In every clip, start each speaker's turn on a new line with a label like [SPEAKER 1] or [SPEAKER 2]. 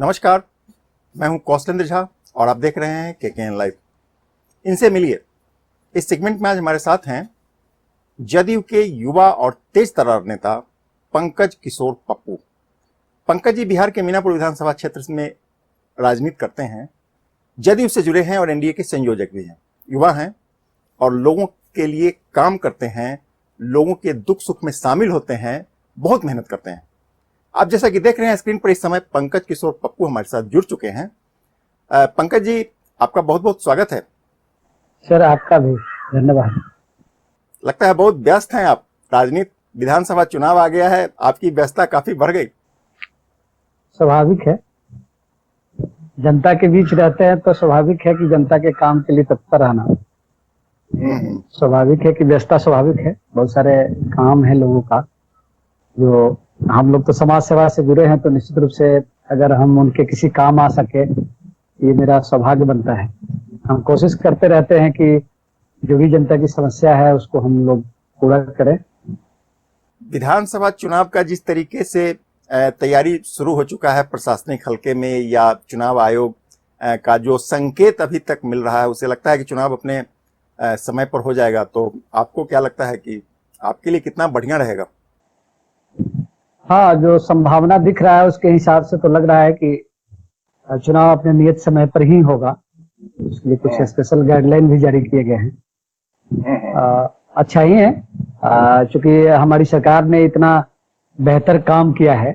[SPEAKER 1] नमस्कार, मैं हूं कौशलेंद्र झा और आप देख रहे हैं केकेएन लाइव। इनसे मिलिए। इस सेगमेंट में आज हमारे साथ हैं जदयू के युवा और तेज तर्रार नेता पंकज किशोर पप्पू। पंकज जी बिहार के मीनापुर विधानसभा क्षेत्र में राजनीति करते हैं, जदयू से जुड़े हैं और एनडीए के संयोजक भी हैं। युवा हैं और लोगों के लिए काम करते हैं, लोगों के दुख सुख में शामिल होते हैं, बहुत मेहनत करते हैं। आप जैसा कि देख रहे हैं स्क्रीन पर इस समय पंकज किशोर पप्पू हमारे साथ जुड़ चुके हैं। पंकज जी, आपका बहुत बहुत स्वागत है।
[SPEAKER 2] सर आपका भी धन्यवाद।
[SPEAKER 1] लगता है बहुत व्यस्त हैं आप। राजनीति, विधानसभा चुनाव आ गया है, आपकी व्यस्तता काफी बढ़ गई।
[SPEAKER 2] स्वाभाविक है, जनता के बीच रहते हैं तो स्वाभाविक है कि जनता के काम के लिए तत्पर रहना। स्वाभाविक है कि व्यस्तता स्वाभाविक है। बहुत सारे काम है लोगों का, जो हम लोग तो समाज सेवा से जुड़े हैं, तो निश्चित रूप से अगर हम उनके किसी काम आ सके, ये मेरा सौभाग्य बनता है। हम कोशिश करते रहते हैं कि जो भी जनता की समस्या है उसको हम लोग पूरा करें।
[SPEAKER 1] विधानसभा चुनाव का जिस तरीके से तैयारी शुरू हो चुका है प्रशासनिक हलके में, या चुनाव आयोग का जो संकेत अभी तक मिल रहा है, उसे लगता है कि चुनाव अपने समय पर हो जाएगा। तो आपको क्या लगता है कि आपके लिए कितना बढ़िया रहेगा?
[SPEAKER 2] हाँ, जो संभावना दिख रहा है उसके हिसाब से तो लग रहा है कि चुनाव अपने नियत समय पर ही होगा। उसके लिए कुछ स्पेशल गाइडलाइन भी जारी किए गए हैं। अच्छा ही है, चूंकि हमारी सरकार ने इतना बेहतर काम किया है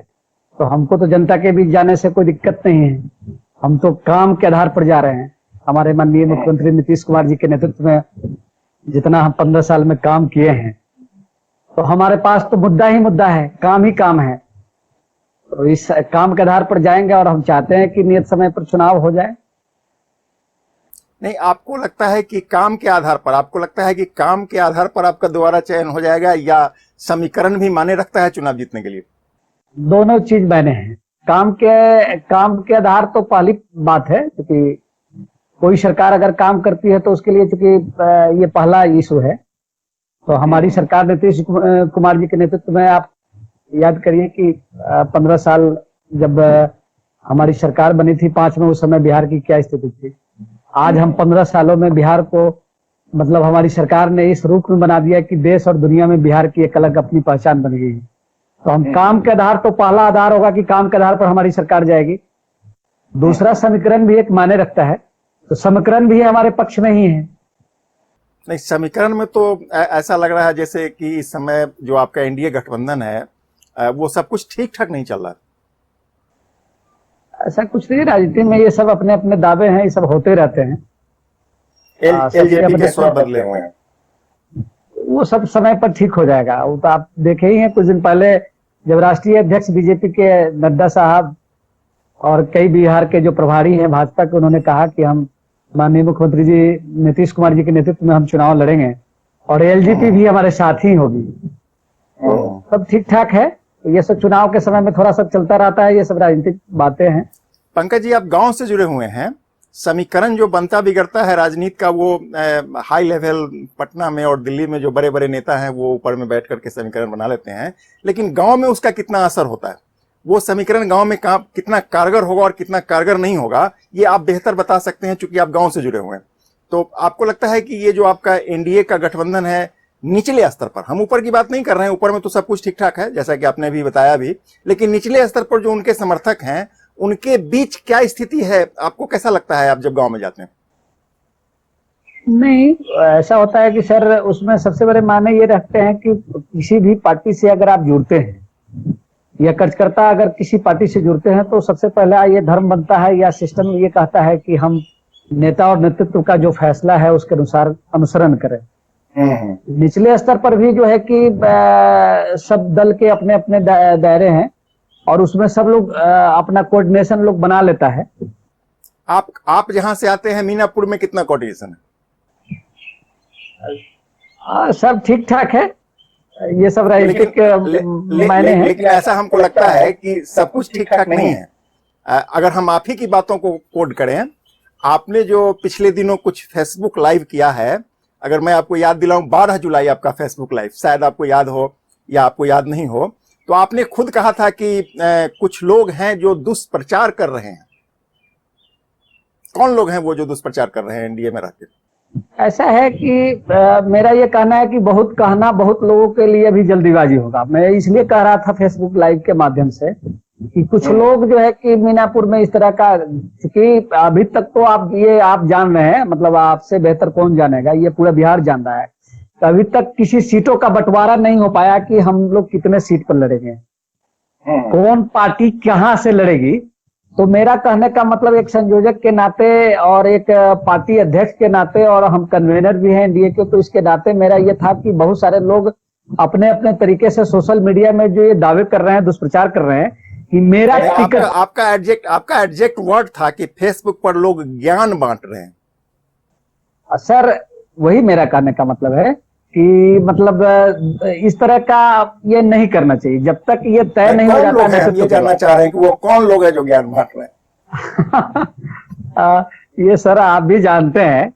[SPEAKER 2] तो हमको तो जनता के बीच जाने से कोई दिक्कत नहीं है। हम तो काम के आधार पर जा रहे हैं। हमारे माननीय मुख्यमंत्री नीतीश कुमार जी के नेतृत्व में जितना हम 15 साल में काम किए हैं, तो हमारे पास तो मुद्दा ही मुद्दा है, काम ही काम है। तो इस काम के आधार पर जाएंगे और हम चाहते हैं कि नियत समय पर चुनाव हो जाए।
[SPEAKER 1] नहीं, आपको लगता है कि काम के आधार पर, आपका दोबारा चयन हो जाएगा, या समीकरण भी माने रखता है चुनाव जीतने के लिए?
[SPEAKER 2] दोनों चीज मायने हैं। काम के आधार तो पहली बात है, क्योंकि कोई सरकार अगर काम करती है तो उसके लिए, चूंकि ये पहला इशू है, तो हमारी सरकार नीतीश कुमार जी के नेतृत्व में, आप याद करिए कि 15 साल जब हमारी सरकार बनी थी 5 में, उस समय बिहार की क्या स्थिति थी। आज हम 15 सालों में बिहार को, मतलब हमारी सरकार ने इस रूप में बना दिया कि देश और दुनिया में बिहार की एक अलग अपनी पहचान बन गई है। तो हम काम के आधार, तो पहला आधार होगा कि काम के आधार पर हमारी सरकार जाएगी। दूसरा, समीकरण भी एक मायने रखता है, तो समीकरण भी हमारे पक्ष में ही है।
[SPEAKER 1] नहीं, समीकरण में तो ऐसा लग रहा है जैसे कि इस समय जो आपका एनडीए गठबंधन है वो सब कुछ ठीक ठाक नहीं चल रहा है।
[SPEAKER 2] ऐसा कुछ नहीं, राजनीति में ये सब अपने अपने दावे हैं, ये सब होते रहते हैं।
[SPEAKER 1] एलजेपी के स्वर बदले हुए हैं,
[SPEAKER 2] वो सब समय पर ठीक हो जाएगा। वो तो आप देखे ही हैं, कुछ दिन पहले जब राष्ट्रीय अध्यक्ष बीजेपी के नड्डा साहब और कई बिहार के जो प्रभारी हैं भाजपा के, उन्होंने कहा कि हम माननीय मुख्यमंत्री जी नीतीश कुमार जी के नेतृत्व में हम चुनाव लड़ेंगे और एलजेपी भी हमारे साथ ही होगी। तो सब ठीक ठाक है। ये सब चुनाव के समय में थोड़ा सा चलता रहता है, ये सब राजनीतिक बातें हैं।
[SPEAKER 1] पंकज जी, आप गांव से जुड़े हुए हैं। समीकरण जो बनता बिगड़ता है राजनीति का, वो हाई लेवल पटना में और दिल्ली में जो बड़े बड़े नेता हैं वो ऊपर में बैठ करके समीकरण बना लेते हैं, लेकिन गांव में उसका कितना असर होता है, वो समीकरण गांव में कितना कारगर होगा और कितना कारगर नहीं होगा, ये आप बेहतर बता सकते हैं चूंकि आप गांव से जुड़े हुए हैं। तो आपको लगता है कि ये जो आपका एनडीए का गठबंधन है निचले स्तर पर, हम ऊपर की बात नहीं कर रहे हैं, ऊपर में तो सब कुछ ठीक ठाक है जैसा कि आपने भी बताया भी, लेकिन निचले स्तर पर जो उनके समर्थक हैं उनके बीच क्या स्थिति है, आपको कैसा लगता है आप जब गांव में जाते हैं?
[SPEAKER 2] नहीं, ऐसा होता है कि सर, उसमें सबसे बड़े मायने ये रखते हैं कि किसी भी पार्टी से अगर आप जुड़ते हैं या कार्यकर्ता अगर किसी पार्टी से जुड़ते हैं, तो सबसे पहला ये धर्म बनता है या सिस्टम ये कहता है कि हम नेता और नेतृत्व का जो फैसला है उसके अनुसार अनुसरण करें। निचले स्तर पर भी जो है कि सब दल के अपने अपने दायरे हैं और उसमें सब लोग अपना कोऑर्डिनेशन लोग बना लेता है।
[SPEAKER 1] आप जहां से आते हैं मीनापुर में कितना कोऑर्डिनेशन है?
[SPEAKER 2] सब ठीक ठाक है। ये सब राजनीतिक मायने हैं।
[SPEAKER 1] लेकिन ऐसा हमको लगता है कि सब कुछ ठीक ठाक नहीं है। अगर हम आप ही की बातों को कोड करें, आपने जो पिछले दिनों कुछ फेसबुक लाइव किया है, अगर मैं आपको याद दिलाऊं, 12 जुलाई आपका फेसबुक लाइव, शायद आपको याद हो या आपको याद नहीं हो, तो आपने खुद कहा था कि कुछ लोग हैं जो दुष्प्रचार कर रहे हैं। कौन लोग हैं वो जो दुष्प्रचार कर रहे हैं एनडीए में रहकर?
[SPEAKER 2] ऐसा है कि मेरा ये कहना है कि बहुत कहना बहुत लोगों के लिए भी जल्दीबाजी होगा। मैं इसलिए कह रहा था फेसबुक लाइव के माध्यम से कि कुछ लोग जो है कि मीनापुर में इस तरह का, क्योंकि अभी तक तो आप जान रहे हैं, मतलब आपसे बेहतर कौन जानेगा, ये पूरा बिहार जान रहा है। तो अभी तक किसी सीटों का बंटवारा नहीं हो पाया कि हम लोग कितने सीट पर लड़ेंगे, कौन पार्टी कहाँ से लड़ेगी। तो मेरा कहने का मतलब एक संयोजक के नाते और एक पार्टी अध्यक्ष के नाते, और हम कन्वेनर भी हैं एनडीए के, तो इसके नाते मेरा ये था कि बहुत सारे लोग अपने अपने तरीके से सोशल मीडिया में जो ये दावे कर रहे हैं, दुष्प्रचार कर रहे हैं कि मेरा टिकट।
[SPEAKER 1] आपका एडजेक्ट वर्ड था कि फेसबुक पर लोग ज्ञान बांट रहे हैं।
[SPEAKER 2] सर वही मेरा कहने का मतलब है कि मतलब इस तरह का ये नहीं करना चाहिए जब तक ये तय नहीं हो जाता है।
[SPEAKER 1] ये जानना चाह रहे हैं कि वो कौन लोग हैं जो ज्ञान बांट रहे
[SPEAKER 2] हैं। ये सर आप भी जानते हैं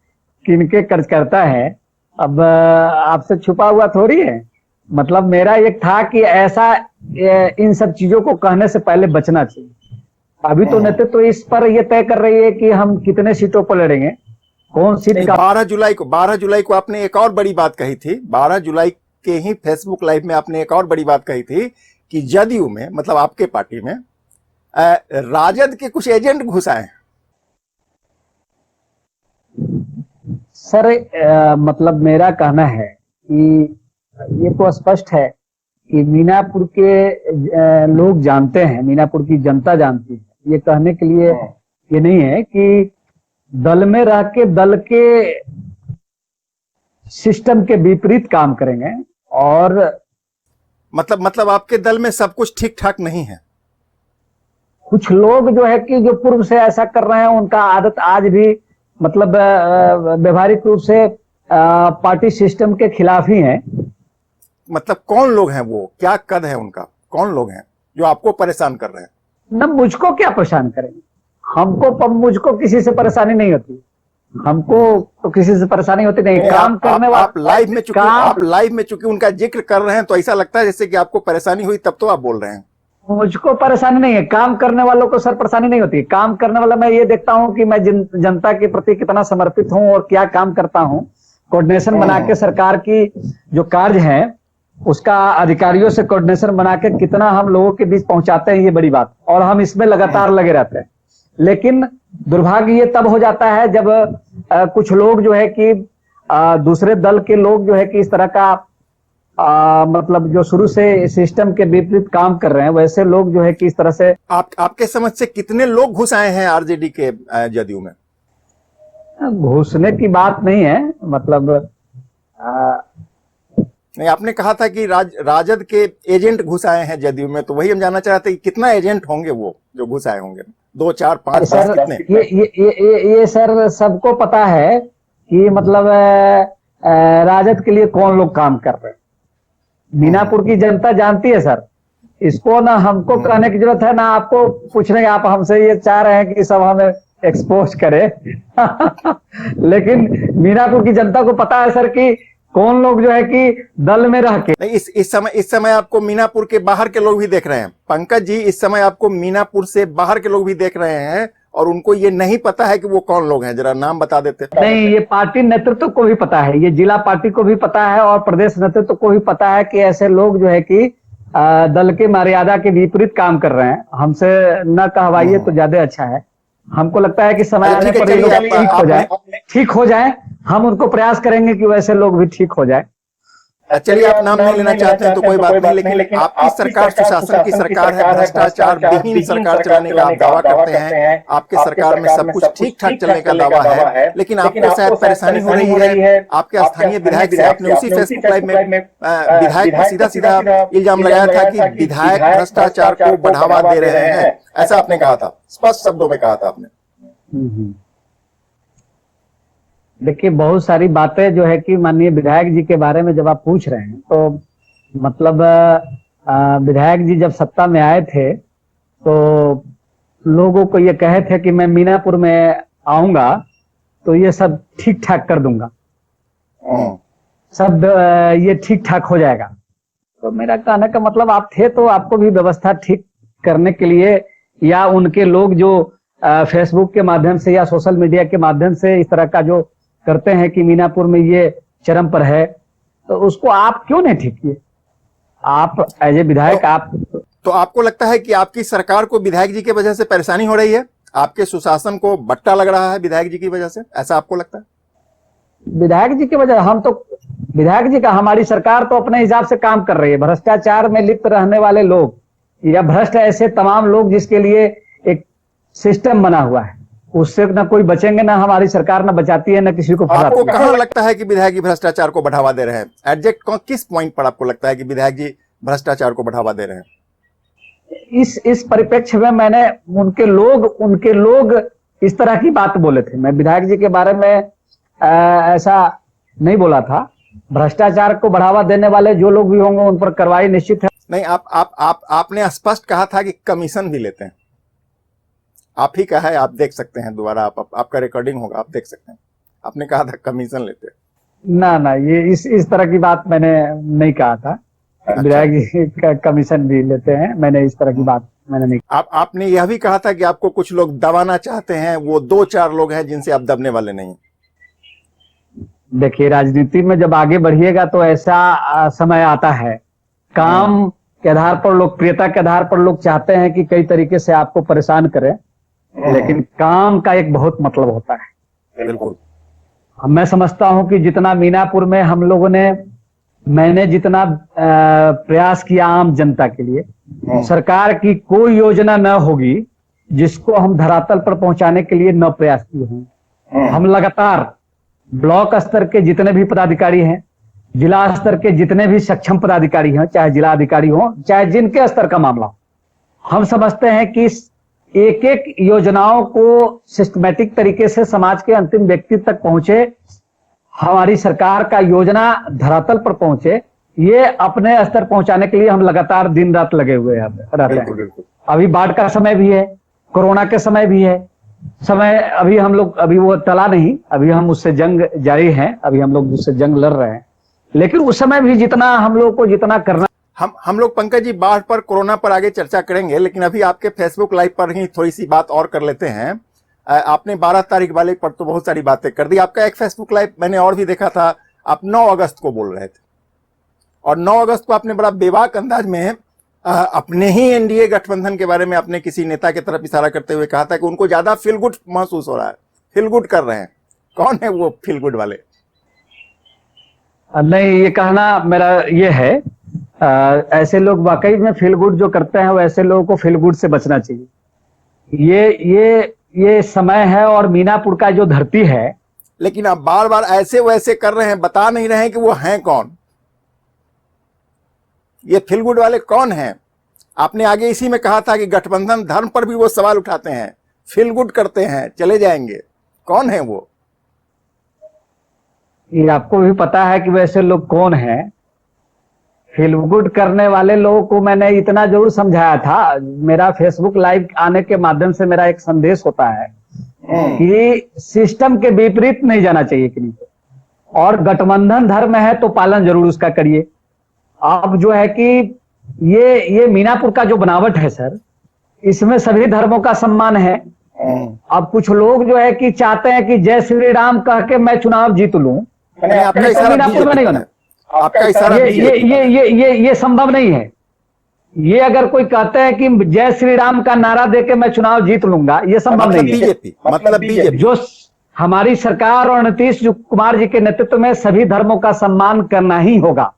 [SPEAKER 2] किनके कार्यकर्ता है, अब आपसे छुपा हुआ थोड़ी है। मतलब मेरा एक था कि ऐसा इन सब चीजों को कहने से पहले बचना चाहिए। अभी तो नेतृत्व तो इस पर ये तय कर रही है कि हम कितने सीटों पर लड़ेंगे, कौन सीट का।
[SPEAKER 1] 12 जुलाई को आपने एक और बड़ी बात कही थी। 12 जुलाई के ही फेसबुक लाइव में आपने एक और बड़ी बात कही थी कि जदयू में, मतलब आपके पार्टी में राजद के कुछ एजेंट घुस आए।
[SPEAKER 2] सर मतलब मेरा कहना है कि ये तो स्पष्ट है कि मीनापुर के लोग जानते हैं, मीनापुर की जनता जानती है। ये कहने के लिए ये नहीं है कि दल में रह के दल के सिस्टम के विपरीत काम करेंगे। और
[SPEAKER 1] मतलब आपके दल में सब कुछ ठीक ठाक नहीं है।
[SPEAKER 2] कुछ लोग जो है कि जो पूर्व से ऐसा कर रहे हैं, उनका आदत आज भी मतलब व्यवहारिक रूप से पार्टी सिस्टम के खिलाफ ही है।
[SPEAKER 1] मतलब कौन लोग हैं वो, क्या कद है उनका, कौन लोग हैं जो आपको परेशान कर रहे हैं?
[SPEAKER 2] न मुझको क्या परेशान करेंगे, मुझको किसी से परेशानी नहीं होती, हमको तो किसी से परेशानी होती नहीं। काम करने वाला
[SPEAKER 1] आप लाइव में चूंकि उनका जिक्र कर रहे हैं तो ऐसा लगता है जैसे कि आपको परेशानी हुई तब तो आप बोल रहे हैं।
[SPEAKER 2] मुझको परेशानी नहीं है, काम करने वालों को सर परेशानी नहीं होती। काम करने वाला मैं ये देखता हूं कि मैं जनता के प्रति कितना समर्पित हूं और क्या काम करता हूं। कोऑर्डिनेशन बना के सरकार की जो कार्य है उसका अधिकारियों से कोऑर्डिनेशन बना के कितना हम लोगों के बीच पहुंचाते हैं, ये बड़ी बात। और हम इसमें लगातार लगे रहते हैं। लेकिन दुर्भाग्य ये तब हो जाता है जब कुछ लोग जो है कि दूसरे दल के लोग जो है कि इस तरह का मतलब जो शुरू से सिस्टम के विपरीत काम कर रहे हैं, वैसे लोग जो है कि इस तरह से।
[SPEAKER 1] आपके समझ से कितने लोग घुस आए हैं आरजेडी के जदयू में?
[SPEAKER 2] घुसने की बात नहीं है, मतलब
[SPEAKER 1] नहीं, आपने कहा था कि राजद के एजेंट घुस आए हैं जदयू में, तो वही हम जानना चाहते हैं कि कितना एजेंट होंगे वो जो घुस आए होंगे? 2, 4, 5, 10 कितने?
[SPEAKER 2] ये सर सबको पता है कि मतलब राजद के लिए कौन लोग काम कर रहे हैं। मीनापुर की जनता जानती है सर, इसको ना हमको कहने की जरूरत है ना आपको पूछने की। आप हमसे ये चाह रहे हैं कि सब हमें एक्सपोज करे। लेकिन मीनापुर की जनता को पता है सर कि कौन लोग जो है कि दल में रह के।
[SPEAKER 1] इस समय आपको मीनापुर के बाहर के लोग भी देख रहे हैं पंकज जी। इस समय आपको मीनापुर से बाहर के लोग भी देख रहे हैं और उनको ये नहीं पता है कि वो कौन लोग हैं। जरा नाम बता देते।
[SPEAKER 2] नहीं, ये पार्टी नेतृत्व को भी पता है, ये जिला पार्टी को भी पता है और प्रदेश नेतृत्व को भी पता है कि ऐसे लोग जो है कि दल के मर्यादा के विपरीत काम कर रहे हैं। हमसे न कहवाइए तो ज्यादा अच्छा है। हमको लगता है कि समय आने पर ठीक हो जाए। हम उनको प्रयास करेंगे कि वैसे लोग भी ठीक हो जाए।
[SPEAKER 1] चलिए, आप नाम नहीं लेना चाहते हैं तो कोई बात नहीं, लेकिन आपकी सरकार सुशासन की सरकार है, भ्रष्टाचार विहीन सरकार चलाने का आप दावा करते हैं। आपके सरकार में सब कुछ ठीक ठाक चलने का दावा है, लेकिन आपको शायद परेशानी हो रही है। आपके स्थानीय विधायक से आपने उसी फेसबुक लाइव में विधायक पर सीधा सीधा इल्जाम लगाया था कि विधायक भ्रष्टाचार को बढ़ावा दे रहे हैं, ऐसा आपने कहा था, स्पष्ट शब्दों में कहा था आपने।
[SPEAKER 2] देखिए, बहुत सारी बातें जो है कि माननीय विधायक जी के बारे में जब आप पूछ रहे हैं तो मतलब विधायक जी जब सत्ता में आए थे तो लोगों को ये कहे थे कि मैं मीनापुर में आऊंगा तो ये सब ठीक ठाक कर दूंगा, सब ये ठीक ठाक हो जाएगा। तो मेरा कहने का मतलब, आप थे तो आपको भी व्यवस्था ठीक करने के लिए, या उनके लोग जो फेसबुक के माध्यम से या सोशल मीडिया के माध्यम से इस तरह का जो करते हैं कि मीनापुर में ये चरम पर है, तो उसको आप क्यों नहीं ठीक किए? आप एज ए विधायक आप
[SPEAKER 1] तो आपको लगता है कि आपकी सरकार को विधायक जी की वजह से परेशानी हो रही है, आपके सुशासन को बट्टा लग रहा है विधायक जी की वजह से, ऐसा आपको लगता है?
[SPEAKER 2] विधायक जी की वजह, हम तो विधायक जी का, हमारी सरकार तो अपने हिसाब से काम कर रही है। भ्रष्टाचार में लिप्त रहने वाले लोग या भ्रष्ट ऐसे तमाम लोग जिसके लिए एक सिस्टम बना हुआ है, उससे ना कोई बचेंगे, ना हमारी सरकार ना बचाती है, ना किसी को फंसाती
[SPEAKER 1] आपको
[SPEAKER 2] है।
[SPEAKER 1] कहां लगता है कि विधायक जी भ्रष्टाचार को बढ़ावा दे रहे हैं? एग्जैक्ट किस पॉइंट पर आपको लगता है कि विधायक जी भ्रष्टाचार को बढ़ावा दे रहे हैं?
[SPEAKER 2] इस परिप्रेक्ष्य में मैंने उनके लोग इस तरह की बात बोले थे। मैं विधायक जी के बारे में ऐसा नहीं बोला था। भ्रष्टाचार को बढ़ावा देने वाले जो लोग भी होंगे उन पर कार्रवाई निश्चित है।
[SPEAKER 1] नहीं, आपने स्पष्ट कहा था कि कमीशन भी लेते हैं। आप ही कहा है, आप देख सकते हैं दोबारा, आपका रिकॉर्डिंग होगा, आप देख सकते हैं। आपने कहा था कमीशन लेते हैं।
[SPEAKER 2] ना, ये इस तरह की बात मैंने नहीं कहा था। विधायक जी का कमीशन भी लेते हैं, मैंने इस तरह की बात मैंने नहीं।
[SPEAKER 1] आपने यह भी कहा था कि आपको कुछ लोग दबाना चाहते हैं, वो 2-4 लोग हैं जिनसे आप दबने वाले नहीं।
[SPEAKER 2] देखिए, राजनीति में जब आगे बढ़िएगा तो ऐसा समय आता है, काम के आधार पर, लोकप्रियता के आधार पर लोग चाहते हैं कि कई तरीके से आपको परेशान करें, लेकिन काम का एक बहुत मतलब होता है।
[SPEAKER 1] बिल्कुल।
[SPEAKER 2] मैं समझता हूं कि जितना मीनापुर में हम लोगों ने, मैंने जितना प्रयास किया आम जनता के लिए, सरकार की कोई योजना न होगी जिसको हम धरातल पर पहुंचाने के लिए न प्रयास किए हों। हम लगातार ब्लॉक स्तर के जितने भी पदाधिकारी हैं, जिला स्तर के जितने भी सक्षम पदाधिकारी हैं, चाहे जिला अधिकारी हो, चाहे जिनके स्तर का मामला हो, हम समझते हैं कि एक एक योजनाओं को सिस्टमैटिक तरीके से समाज के अंतिम व्यक्ति तक पहुंचे, हमारी सरकार का योजना धरातल पर पहुंचे, ये अपने स्तर पहुंचाने के लिए हम लगातार दिन रात लगे हुए रहते हैं। अभी बाढ़ का समय भी है, कोरोना के समय भी है, समय अभी हम लोग, अभी वो टला नहीं, अभी हम उससे जंग जारी है, अभी हम लोग उससे जंग लड़ रहे हैं। लेकिन उस समय भी जितना हम लोग को जितना करना,
[SPEAKER 1] हम लोग पंकज जी बाढ़ पर, कोरोना पर आगे चर्चा करेंगे, लेकिन अभी आपके फेसबुक लाइव पर ही थोड़ी सी बात और कर लेते हैं। आपने 12 तारीख वाले पर तो बहुत सारी बातें कर दी। आपका एक फेसबुक लाइव मैंने और भी देखा था, आप 9 अगस्त को बोल रहे थे, और 9 अगस्त को आपने बड़ा बेबाक अंदाज में अपने ही एनडीए गठबंधन के बारे में अपने किसी नेता की तरफ इशारा करते हुए कहा था कि उनको ज्यादा फील गुड महसूस हो रहा है, फील गुड कर रहे हैं। कौन है वो फील गुड वाले?
[SPEAKER 2] नहीं, ये कहना मेरा ये है, ऐसे लोग वाकई में फील गुड जो करते हैं, वो ऐसे लोगों को फील गुड से बचना चाहिए। ये समय है और मीनापुर का जो धरती है।
[SPEAKER 1] लेकिन आप बार बार ऐसे वैसे कर रहे हैं, बता नहीं रहे हैं कि वो हैं कौन, ये फील गुड वाले कौन हैं? आपने आगे इसी में कहा था कि गठबंधन धर्म पर भी वो सवाल उठाते हैं, फील गुड करते हैं, चले जाएंगे। कौन है वो?
[SPEAKER 2] ये आपको भी पता है कि वैसे लोग कौन हैं। फील गुड करने वाले लोगों को मैंने इतना जरूर समझाया था। मेरा फेसबुक लाइव आने के माध्यम से मेरा एक संदेश होता है कि सिस्टम के विपरीत नहीं जाना चाहिए किसी को, और गठबंधन धर्म है तो पालन जरूर उसका करिए। अब जो है कि ये मीनापुर का जो बनावट है सर, इसमें सभी धर्मों का सम्मान है। अब कुछ लोग जो है कि चाहते हैं कि जय श्री राम कह के मैं चुनाव जीत लूं, मीनापुर में नहीं होना।
[SPEAKER 1] आपका इशारा
[SPEAKER 2] ये संभव नहीं है। ये अगर कोई कहते हैं कि जय श्री राम का नारा देके मैं चुनाव जीत लूंगा, ये संभव नहीं है।
[SPEAKER 1] बीजेपी
[SPEAKER 2] जो हमारी सरकार और नीतीश कुमार जी के नेतृत्व में सभी धर्मों का सम्मान करना ही होगा।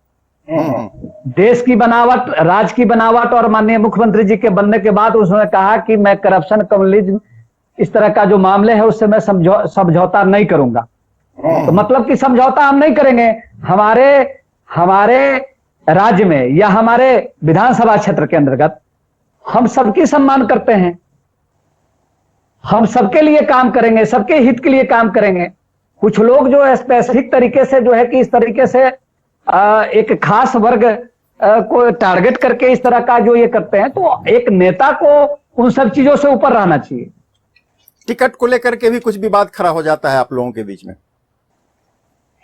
[SPEAKER 2] देश की बनावट, राज्य की बनावट, और माननीय मुख्यमंत्री जी के बनने के बाद उसने कहा कि मैं करप्शन, कम्युनिज्म, इस तरह का जो मामले है उससे मैं समझौता नहीं करूंगा। तो मतलब कि समझौता हम नहीं करेंगे। हमारे राज्य में या हमारे विधानसभा क्षेत्र के अंतर्गत हम सबकी सम्मान करते हैं, हम सबके लिए काम करेंगे, सबके हित के लिए काम करेंगे। कुछ लोग जो स्पेसिफिक तरीके से जो है कि इस तरीके से एक खास वर्ग को टारगेट करके इस तरह का जो ये करते हैं, तो एक नेता को उन सब चीजों से ऊपर रहना चाहिए।
[SPEAKER 1] टिकट को लेकर के भी कुछ विवाद खड़ा हो जाता है आप लोगों के बीच में।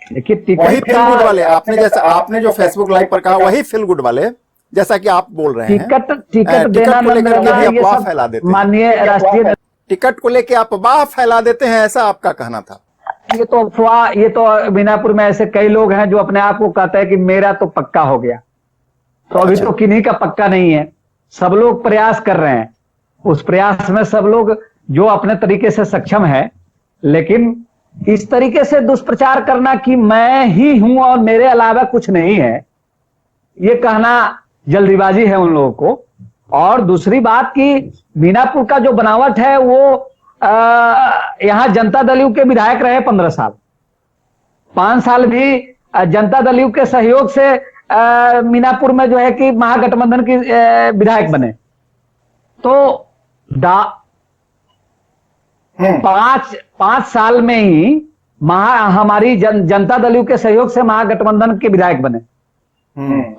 [SPEAKER 2] देखिए
[SPEAKER 1] वही
[SPEAKER 2] टिकट
[SPEAKER 1] फील गुड वाले, आपने जो फेसबुक लाइव पर कहा वही फील गुड वाले, जैसा कि आप बोल रहे हैं।
[SPEAKER 2] टिकट
[SPEAKER 1] टिकट
[SPEAKER 2] देना
[SPEAKER 1] को लेकर के भी
[SPEAKER 2] ये
[SPEAKER 1] अफवाह
[SPEAKER 2] सब
[SPEAKER 1] फैला देते हैं।
[SPEAKER 2] माननीय राष्ट्रीय
[SPEAKER 1] टिकट को लेकर आप अफवाह फैला देते हैं, ऐसा आपका कहना था।
[SPEAKER 2] ये तो अफवाह, ये तो मीनापुर में ऐसे कई लोग हैं जो अपने आप को कहते हैं कि मेरा तो पक्का हो गया, तो अभी
[SPEAKER 1] अच्छा।
[SPEAKER 2] तो किन्हीं का पक्का नहीं है। सब लोग प्रयास कर रहे हैं, उस प्रयास में सब लोग जो अपने तरीके से सक्षम है, लेकिन इस तरीके से दुष्प्रचार करना कि मैं ही हूं और मेरे अलावा कुछ नहीं है, ये कहना जल्दीबाजी है उन लोगों को। और दूसरी बात कि मीनापुर का जो बनावट है वो यहां जनता दल यू के विधायक रहे 15 साल, 5 साल भी जनता दल यू के सहयोग से मीनापुर में जो है कि महागठबंधन की विधायक बने। तो 5 साल में ही हमारी जनता दल यू के सहयोग से महागठबंधन के विधायक बने।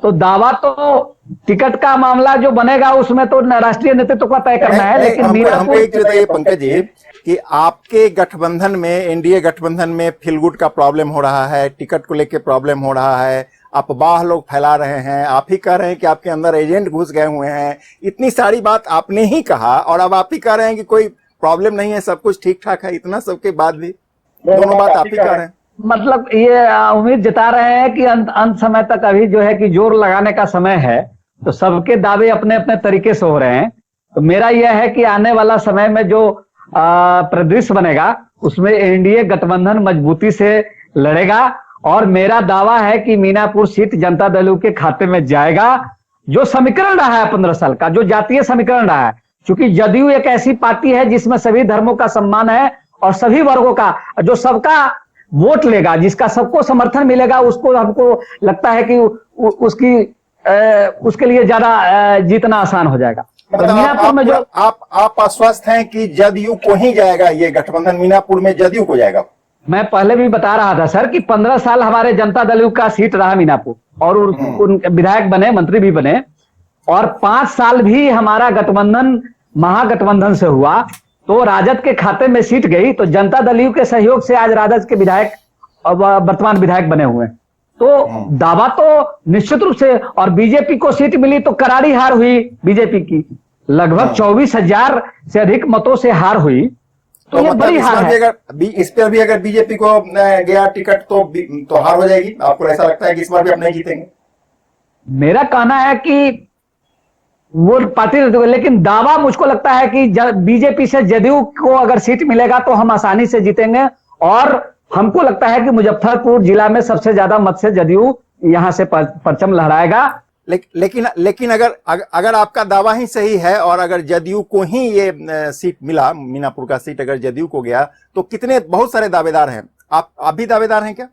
[SPEAKER 2] तो दावा तो टिकट का मामला जो बनेगा उसमें तो राष्ट्रीय नेतृत्व को तय करना है, लेकिन
[SPEAKER 1] हमको एक चीज बताइए पंकज जी कि आपके गठबंधन में, एनडीए गठबंधन में फील गुड का प्रॉब्लम हो रहा है, टिकट को लेके प्रॉब्लम हो रहा है, अफवाह लोग फैला रहे हैं, आप ही कह रहे हैं कि आपके अंदर एजेंट घुस गए हुए हैं, इतनी सारी बात आपने ही कहा, और अब आप ही कह रहे हैं कि कोई प्रॉब्लम नहीं है, सब कुछ ठीक ठाक है। इतना सबके बाद भी दोनों बात आप ही कह रहे हैं।
[SPEAKER 2] मतलब ये उम्मीद जता रहे हैं कि अंत समय तक अभी जो है कि जोर लगाने का समय है, तो सबके दावे अपने अपने तरीके से हो रहे हैं। तो मेरा यह है कि आने वाला समय में जो परिदृश्य बनेगा उसमें एनडीए गठबंधन मजबूती से लड़ेगा, और मेरा दावा है कि मीनापुर सीट जनता दल यू के खाते में जाएगा। जो समीकरण रहा है 15 साल का, जो जातीय समीकरण रहा है, क्योंकि जदयू एक ऐसी पार्टी है जिसमें सभी धर्मों का सम्मान है और सभी वर्गों का, जो सबका वोट लेगा, जिसका सबको समर्थन मिलेगा, उसको हमको लगता है कि उसके लिए ज्यादा जीतना आसान हो जाएगा।
[SPEAKER 1] मतलब
[SPEAKER 2] मीनापुर में जो
[SPEAKER 1] आप आश्वस्त हैं कि जदयू को ही जाएगा ये गठबंधन, मीनापुर में जदयू को जाएगा।
[SPEAKER 2] मैं पहले भी बता रहा था सर कि 15 साल हमारे जनता दल यू का सीट रहा मीनापुर, और उन विधायक बने, मंत्री भी बने, और 5 साल भी हमारा गठबंधन महागठबंधन से हुआ, तो राजद के खाते में सीट गई, तो जनता दल यू के सहयोग से आज राजद के विधायक वर्तमान विधायक बने हुए हैं। तो दावा तो निश्चित रूप से, और बीजेपी को सीट मिली तो करारी हार हुई बीजेपी की, लगभग 24,000 से अधिक मतों से हार हुई, तो ये बड़ी हार है।
[SPEAKER 1] इस पर भी अगर बीजेपी को गया टिकट तो हार हो जाएगी। आपको ऐसा लगता है कि इस बार भी आप नहीं जीतेंगे?
[SPEAKER 2] मेरा कहना है कि वो पार्टी, लेकिन दावा मुझको लगता है कि बीजेपी से जदयू को अगर सीट मिलेगा तो हम आसानी से जीतेंगे, और हमको लगता है कि मुजफ्फरपुर जिला में सबसे ज्यादा मत से जदयू यहां से परचम लहराएगा।
[SPEAKER 1] लेकिन अगर आपका दावा ही सही है और अगर जदयू को ही ये सीट मिला, मीनापुर का सीट अगर जदयू को गया, तो कितने, बहुत सारे दावेदार हैं, आप भी दावेदार हैं क्या?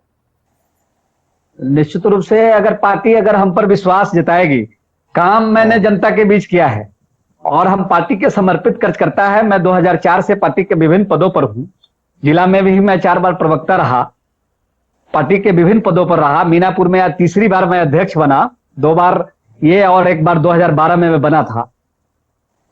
[SPEAKER 2] निश्चित रूप से अगर पार्टी हम पर विश्वास जताएगी, काम मैंने जनता के बीच किया है और हम पार्टी के समर्पित कार्यकर्ता है। मैं 2004 से पार्टी के विभिन्न पदों पर हूं, जिला में भी मैं 4 बार प्रवक्ता रहा, पार्टी के विभिन्न पदों पर रहा। मीनापुर में आज तीसरी बार मैं अध्यक्ष बना, 2 बार ये और 1 बार 2012 में मैं बना था।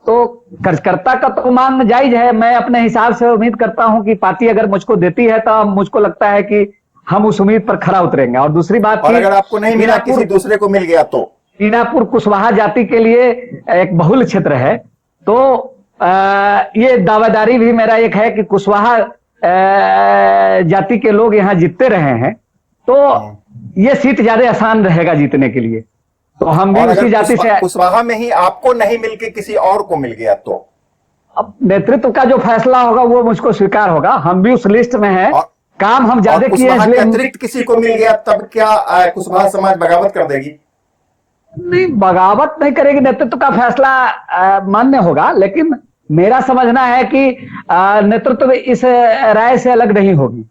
[SPEAKER 2] तो कार्यकर्ता का तो मांग जायज है। मैं अपने हिसाब से उम्मीद करता हूं कि पार्टी अगर मुझको देती है तो मुझको लगता है कि हम उस उम्मीद पर खरा उतरेंगे। और दूसरी बात,
[SPEAKER 1] और अगर आपको नहीं मिला, किसी दूसरे को मिल गया तो?
[SPEAKER 2] मीनापुर कुशवाहा जाति के लिए एक बहुल क्षेत्र है, तो ये दावेदारी भी मेरा एक है कि कुशवाहा जाति के लोग यहाँ जीतते रहे हैं, तो ये सीट ज्यादा आसान रहेगा जीतने के लिए। तो हम भी उसी जाति से,
[SPEAKER 1] कुशवाहा में ही आपको नहीं मिलके किसी और को मिल गया तो
[SPEAKER 2] अब नेतृत्व का जो फैसला होगा वो मुझको स्वीकार होगा। हम भी उस लिस्ट में हैं, काम हम ज्यादा किए, इसलिए
[SPEAKER 1] अतिरिक्त किसी को मिल गया तब क्या कुशवाहा समाज बगावत कर देगी?
[SPEAKER 2] नहीं, बगावत नहीं करेगी, नेतृत्व का फैसला मान्य होगा। लेकिन मेरा समझना है कि नेतृत्व इस राय से अलग नहीं होगी,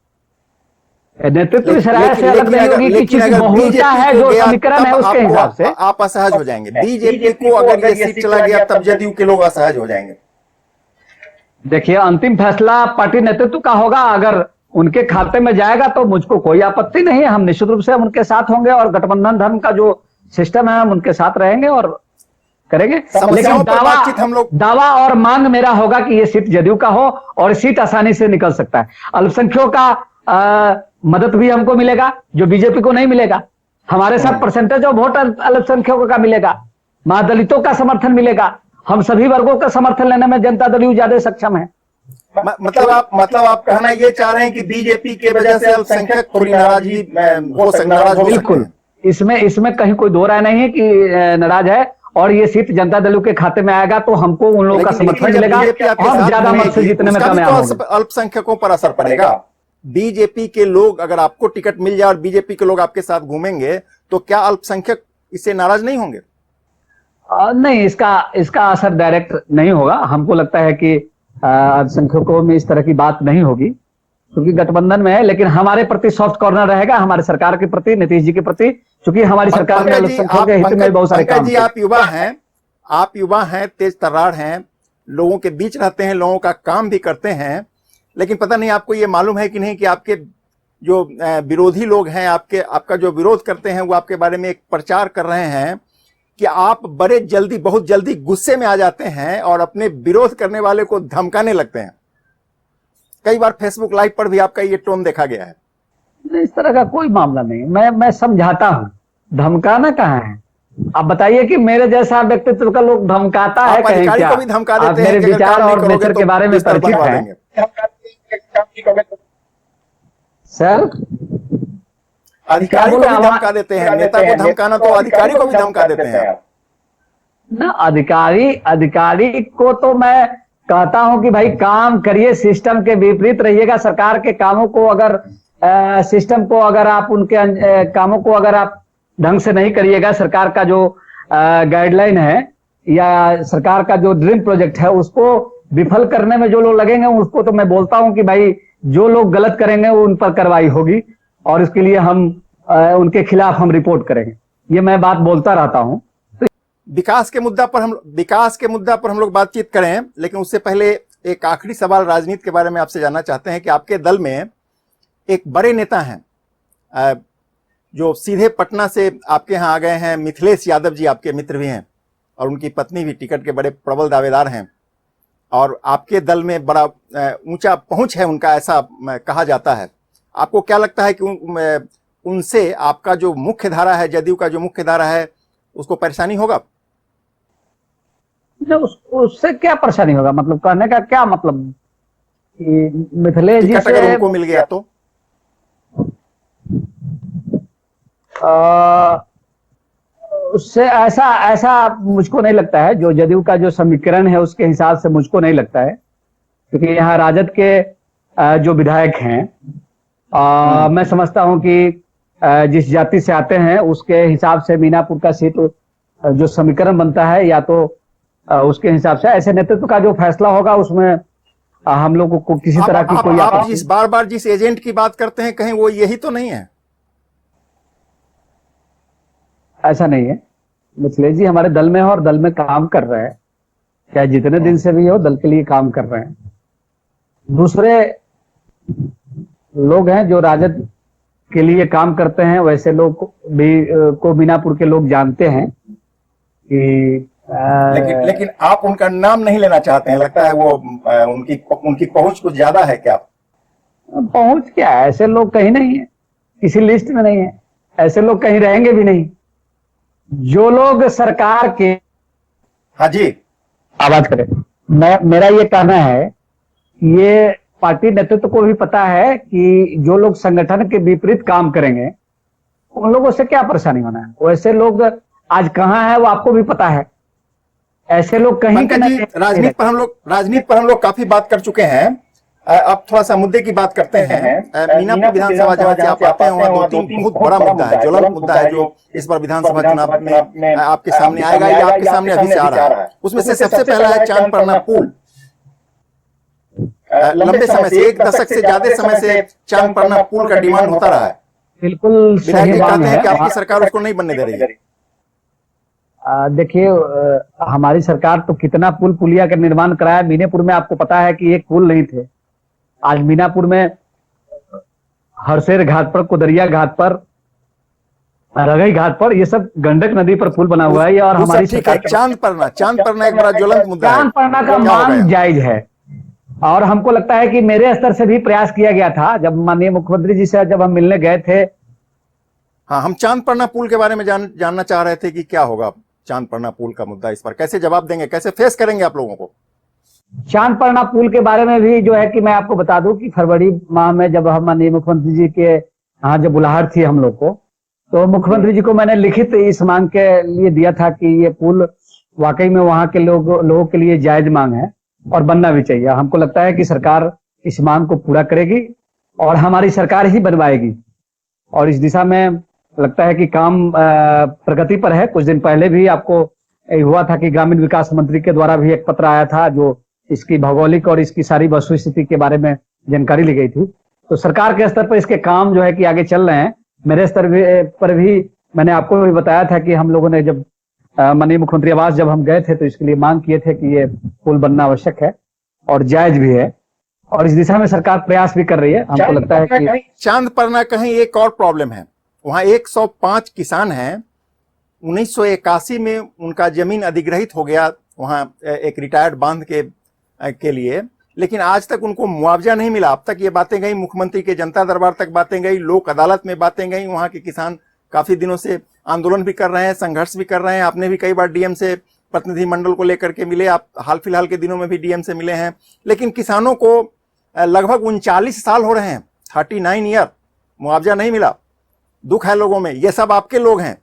[SPEAKER 2] नेतृत्व इस राय से अलग नहीं होगी कि चूंकि बहुलता है जो समीकरण है उसके हिसाब से
[SPEAKER 1] आप असहज हो जाएंगे। बीजेपी को अगर ये सीट चला गया तब जदयू के लोग असहज हो जाएंगे।
[SPEAKER 2] देखिए, अंतिम फैसला पार्टी नेतृत्व का होगा। अगर उनके खाते में जाएगा तो मुझको कोई आपत्ति नहीं है, हम निश्चित रूप से हम उनके साथ होंगे और गठबंधन धर्म का जो सिस्टम है हम उनके साथ रहेंगे और करेंगे। लेकिन दावा और मांग मेरा होगा कि ये सीट जदयू का हो और सीट आसानी से निकल सकता है। अल्पसंख्यकों का मदद भी हमको मिलेगा जो बीजेपी को नहीं मिलेगा। हमारे साथ परसेंटेज ऑफ वोट अल्पसंख्यकों का मिलेगा, महादलितों का समर्थन मिलेगा। हम सभी वर्गों का समर्थन लेने में जनता दल यूनाइटेड ज्यादा सक्षम है।
[SPEAKER 1] मतलब आप कहना ये चाह रहे हैं कि बीजेपी के वजह से अल्पसंख्यक थोड़ी नाराजगी नाराज हो
[SPEAKER 2] बिल्कुल, इसमें कहीं कोई दो राय नहीं है कि नाराज है, और ये सीट जनता दल के खाते में आएगा तो हमको उन लोगों का समर्थन मिलेगा, हम ज्यादा मत से जीतने में कामयाब होंगे।
[SPEAKER 1] अल्पसंख्यकों पर असर पड़ेगा। बीजेपी के लोग, अगर आपको टिकट मिल जाए और बीजेपी के लोग आपके साथ घूमेंगे तो क्या अल्पसंख्यक इससे नाराज नहीं होंगे?
[SPEAKER 2] नहीं, इसका असर डायरेक्ट नहीं होगा। हमको लगता है कि अल्पसंख्यकों में इस तरह की बात नहीं होगी, क्योंकि गठबंधन में है। लेकिन हमारे प्रति सॉफ्ट कॉर्नर रहेगा, हमारे सरकार के प्रति, नीतीश जी के प्रति, क्योंकि हमारी सरकार में अल्पसंख्यकों के हित में बहुत सारे काम
[SPEAKER 1] जी, आप युवा हैं, तेज तर्रार हैं, लोगों के बीच रहते हैं, लोगों का काम भी करते हैं, लेकिन पता नहीं आपको ये मालूम है कि नहीं कि आपके जो विरोधी लोग हैं, आपका जो विरोध करते हैं, वो आपके बारे में एक प्रचार कर रहे हैं कि आप बहुत जल्दी गुस्से में आ जाते हैं और अपने विरोध करने वाले को धमकाने लगते हैं। कई बार फेसबुक लाइव पर भी आपका ये टोन देखा गया है।
[SPEAKER 2] इस तरह का कोई मामला नहीं, मैं समझाता हूँ, धमकाना कहाँ है? आप बताइए कि मेरे जैसा व्यक्तित्व का लोग धमकाता है कहीं क्या?
[SPEAKER 1] को भी धमका देते
[SPEAKER 2] हैं, मेरे विचार और नेचर के बारे में परिचित हैं सर।
[SPEAKER 1] अधिकारी को भी धमका देते हैं, नेता को धमकाना तो अधिकारी को भी धमका देते हैं
[SPEAKER 2] ना। अधिकारी को तो मैं कहता हूं कि भाई काम करिए, सिस्टम के विपरीत रहिएगा। सरकार के कामों को अगर सिस्टम को अगर आप उनके कामों को अगर आप ढंग से नहीं करिएगा, सरकार का जो गाइडलाइन है या सरकार का जो ड्रीम प्रोजेक्ट है उसको विफल करने में जो लोग लगेंगे, उसको तो मैं बोलता हूं कि भाई जो लोग गलत करेंगे वो उन पर कार्रवाई होगी, और इसके लिए हम उनके खिलाफ हम रिपोर्ट करेंगे। ये मैं बात बोलता रहता हूं।
[SPEAKER 1] विकास के मुद्दा पर हम लोग बातचीत करें, लेकिन उससे पहले एक आखिरी सवाल राजनीति के बारे में आपसे जानना चाहते हैं कि आपके दल में एक बड़े नेता हैं जो सीधे पटना से आपके यहाँ आ गए हैं, मिथिलेश यादव जी आपके मित्र भी हैं और उनकी पत्नी भी टिकट के बड़े प्रबल दावेदार हैं, और आपके दल में बड़ा ऊंचा पहुंच है उनका, ऐसा कहा जाता है। आपको क्या लगता है कि उनसे आपका जो मुख्य धारा है, जदयू का जो मुख्य धारा है, उसको परेशानी होगा?
[SPEAKER 2] उससे क्या परेशानी होगा? मतलब कहने का क्या मतलब कि मिथिलेश जी से
[SPEAKER 1] अगर उनको मिल गया तो
[SPEAKER 2] उससे ऐसा मुझको नहीं लगता है। जो जदयू का जो समीकरण है उसके हिसाब से मुझको नहीं लगता है, क्योंकि यहाँ राजद के जो विधायक हैं, मैं समझता हूं कि जिस जाति से आते हैं उसके हिसाब से मीनापुर का सीट जो समीकरण बनता है, या तो उसके हिसाब से ऐसे नेतृत्व का जो फैसला होगा उसमें हम लोगों को किसी तरह की कोई
[SPEAKER 1] आप बार बार जिस एजेंट की बात करते हैं, कहीं वो यही तो नहीं है?
[SPEAKER 2] ऐसा नहीं है। मिथिलेश जी हमारे दल में है और दल में काम कर रहे हैं, चाहे जितने दिन से भी हो दल के लिए काम कर रहे हैं। दूसरे लोग हैं जो राजद के लिए काम करते हैं, वैसे लोग भी को मीनापुर के लोग जानते हैं कि
[SPEAKER 1] लेकिन आप उनका नाम नहीं लेना चाहते हैं, लगता है वो उनकी पहुंच कुछ ज्यादा है क्या?
[SPEAKER 2] पहुंच क्या है? ऐसे लोग कहीं नहीं है, किसी लिस्ट में नहीं है, ऐसे लोग कहीं रहेंगे भी नहीं। जो लोग सरकार के,
[SPEAKER 1] हाँ जी
[SPEAKER 2] आवाज करें, मेरा ये कहना है, ये पार्टी नेतृत्व को भी पता है कि जो लोग संगठन के विपरीत काम करेंगे उन लोगों से क्या परेशानी होना है। वैसे लोग आज कहाँ है वो आपको भी पता है। ऐसे लोग कहीं का नहीं।
[SPEAKER 1] राजनीति पर हम लोग काफी बात कर चुके हैं। अब थोड़ा सा मुद्दे की बात करते हैं। मीनापुर विधानसभा जहाँ से आप आते हैं वहाँ दो तीन बहुत बड़ा मुद्दा है, ज्वलंत मुद्दा है, जो इस बार विधानसभा चुनाव में आपके सामने आएगा या आपके सामने अभी से आ रहा है। उसमें से सबसे पहला है चांदपरना पुल। लंबे समय से, एक दशक से ज्यादा समय से चांदपरना पुल का डिमांड होता रहा है।
[SPEAKER 2] बिल्कुल
[SPEAKER 1] विधायक कहते हैं कि आपकी सरकार उसको नहीं बनने दे रही है।
[SPEAKER 2] देखिए, हमारी सरकार तो कितना पुलिया का निर्माण कराया। मीनापुर में आपको पता है कि एक पुल नहीं थे। आज मीनापुर में हरसेर घाट पर, कुदरिया घाट पर, रगई घाट पर, ये सब गंडक नदी पर पुल बना हुआ है। और हमारी सरकार
[SPEAKER 1] चांदपरना एक बड़ा ज्वलंत मुद्दा है।
[SPEAKER 2] चांदपरना का मांग जायज है, और हमको लगता है कि मेरे स्तर से भी प्रयास किया गया था, जब माननीय मुख्यमंत्री जी से जब हम मिलने गए थे।
[SPEAKER 1] हाँ, हम चांदपरना पुल के बारे में जानना चाह रहे थे कि क्या होगा चांदपरना पुल का मुद्दा, इस पर कैसे जवाब देंगे, कैसे फेस करेंगे आप लोगों को?
[SPEAKER 2] चांदपरना पुल के बारे में भी जो है कि मैं आपको बता दूं कि फरवरी माह में जब हम माननीय मुख्यमंत्री जी के यहाँ जब बुलाहट थी हम लोग को, तो मुख्यमंत्री जी को मैंने लिखित इस मांग के लिए दिया था कि ये पुल वाकई में वहां के लोगों के लिए जायज मांग है और बनना भी चाहिए। हमको लगता है कि सरकार इस मांग को पूरा करेगी और हमारी सरकार ही बनवाएगी, और इस दिशा में लगता है कि काम प्रगति पर है। कुछ दिन पहले भी आपको हुआ था कि ग्रामीण विकास मंत्री के द्वारा भी एक पत्र आया था जो इसकी भौगोलिक और इसकी सारी वस्तुस्थिति के बारे में जानकारी ली गई थी। तो सरकार के स्तर पर इसके काम जो है कि आगे चल रहे हैं। मेरे स्तर पर भी मैंने आपको भी बताया था कि हम लोगों ने जब माननीय मुख्यमंत्री आवास जब हम गए थे तो इसके लिए मांग किए थे कि ये पुल बनना आवश्यक है और जायज भी है, और इस दिशा में सरकार प्रयास भी कर रही है। हमको लगता है कि
[SPEAKER 1] चांदपरना कहीं एक और प्रॉब्लम है, वहां 105 किसान हैं, 1981 में उनका जमीन अधिग्रहित हो गया वहां एक रिटायर्ड बांध के लिए, लेकिन आज तक उनको मुआवजा नहीं मिला। अब तक ये बातें गई, मुख्यमंत्री के जनता दरबार तक बातें गई, लोक अदालत में बातें गई, वहां के किसान काफी दिनों से आंदोलन भी कर रहे हैं, संघर्ष भी कर रहे हैं। आपने भी कई बार डीएम से प्रतिनिधिमंडल को लेकर के मिले, आप हाल फिलहाल के दिनों में भी डीएम से मिले हैं, लेकिन किसानों को लगभग 39 साल हो रहे हैं, 39 ईयर, मुआवजा नहीं मिला। दुख है लोगों में, ये सब आपके लोग हैं।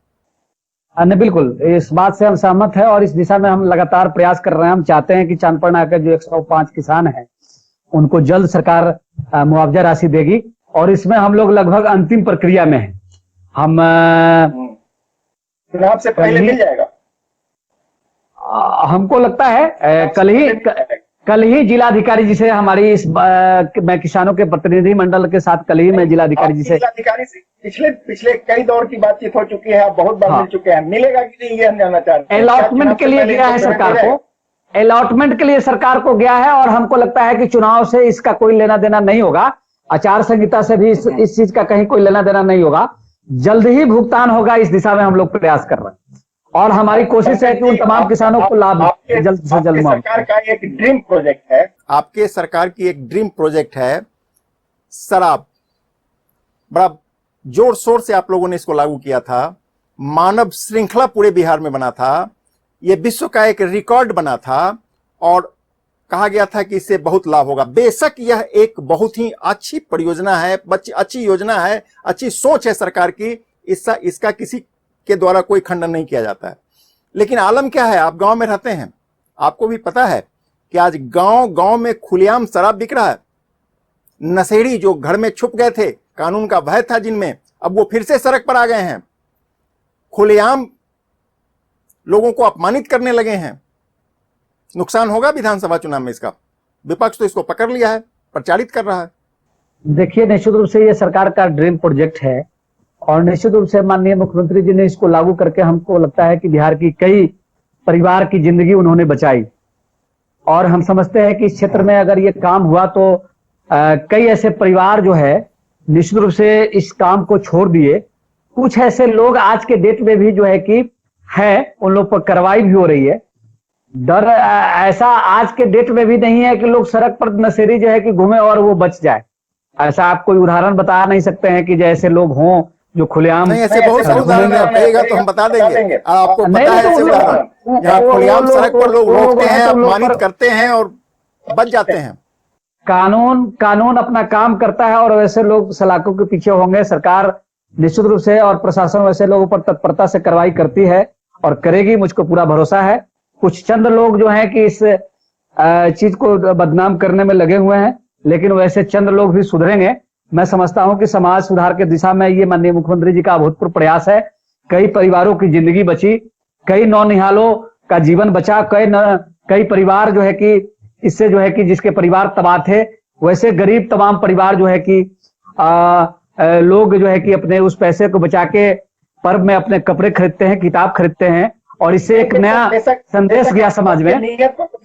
[SPEAKER 2] नहीं, बिल्कुल इस बात से हम सहमत हैं और इस दिशा में हम लगातार प्रयास कर रहे हैं। हम चाहते हैं कि चांदपरना के जो 105 किसान हैं उनको जल्द सरकार मुआवजा राशि देगी, और इसमें हम लोग लगभग अंतिम प्रक्रिया में हैं। हम
[SPEAKER 1] चुनाव से पहले मिल जाएगा,
[SPEAKER 2] हमको लगता है कल ही जिलाधिकारी जी से हमारी मैं किसानों के प्रतिनिधि मंडल के साथ कल ही मैं जिलाधिकारी जी से
[SPEAKER 1] पिछले कई दौर की बातचीत हो चुकी है, आप बहुत बार मिल चुके हैं, मिलेगा कि नहीं ये हम जानना चाहते हैं।
[SPEAKER 2] अलॉटमेंट के लिए गया है सरकार को, अलॉटमेंट के लिए सरकार को गया है, और हमको लगता है कि चुनाव से इसका कोई लेना देना नहीं होगा, आचार संहिता से भी इस चीज का कहीं कोई लेना देना नहीं होगा। जल्द ही भुगतान होगा, इस दिशा में हम लोग प्रयास कर रहे हैं और हमारी कोशिश है कि उन तमाम किसानों को लाभ जल्द से जल्द।
[SPEAKER 1] सरकार का एक ड्रीम प्रोजेक्ट है, आपके सरकार की एक ड्रीम प्रोजेक्ट है शराब, बड़ा जोर शोर से आप लोगों ने इसको लागू किया था, मानव श्रृंखला पूरे बिहार में बना था, यह विश्व का एक रिकॉर्ड बना था और कहा गया था कि इससे बहुत लाभ होगा। बेशक यह एक बहुत ही अच्छी परियोजना है, अच्छी योजना है, अच्छी सोच है सरकार की, इसका किसी के द्वारा कोई खंडन नहीं किया जाता है। लेकिन आलम क्या है, आप गांव में रहते हैं, आपको भी पता है कि आज गांव गांव में खुलेआम शराब बिक रहा है। नशेड़ी जो घर में छुप गए थे, कानून का भय था जिनमें, अब वो फिर से सड़क पर आ गए हैं, खुलेआम लोगों को अपमानित करने लगे हैं। नुकसान होगा विधानसभा चुनाव में इसका, विपक्ष तो इसको पकड़ लिया है, प्रचारित कर रहा है।
[SPEAKER 2] देखिए, निश्चित रूप से ये सरकार का ड्रीम प्रोजेक्ट है और निश्चित रूप से माननीय मुख्यमंत्री जी ने इसको लागू करके हमको लगता है कि बिहार की कई परिवार की जिंदगी उन्होंने बचाई, और हम समझते हैं कि इस क्षेत्र में अगर ये काम हुआ तो कई ऐसे परिवार जो है निश्चित रूप से इस काम को छोड़ दिए। कुछ ऐसे लोग आज के डेट में भी जो है कि है, उन लोग पर कार्रवाई भी हो रही है। डर ऐसा आज के डेट में भी नहीं है कि लोग सड़क पर नशेड़ी जो है कि घूमे और वो बच जाए। ऐसा आप कोई उदाहरण बता नहीं सकते हैं कि जैसे लोग हों जो खुलेआम,
[SPEAKER 1] ऐसे बहुत सारे उदाहरण कहेगा तो हम बता देंगे। आपको पता है ऐसे उदाहरण जहां खुलेआम सड़क पर लोग रोकते हैं, अपमानित करते हैं और बच जाते हैं।
[SPEAKER 2] कानून अपना काम करता है और वैसे लोग सलाखों के पीछे होंगे। सरकार निश्चित रूप से और प्रशासन वैसे लोगों पर तत्परता से कार्रवाई करती है और करेगी, मुझको पूरा भरोसा है। कुछ चंद लोग जो हैं कि इस चीज को बदनाम करने में लगे हुए हैं, लेकिन वैसे चंद लोग भी सुधरेंगे। मैं समझता हूं कि समाज सुधार के दिशा में ये माननीय मुख्यमंत्री जी का अभूतपूर्व प्रयास है। कई परिवारों की जिंदगी बची, कई नौनिहालों का जीवन बचा, कई परिवार जो है कि इससे जो है कि जिसके परिवार तबाह थे, वैसे गरीब तमाम परिवार जो है कि लोग जो है कि अपने उस पैसे को बचा के पर्व में अपने कपड़े खरीदते हैं, किताब खरीदते हैं, और इससे एक नया संदेश गया समाज में,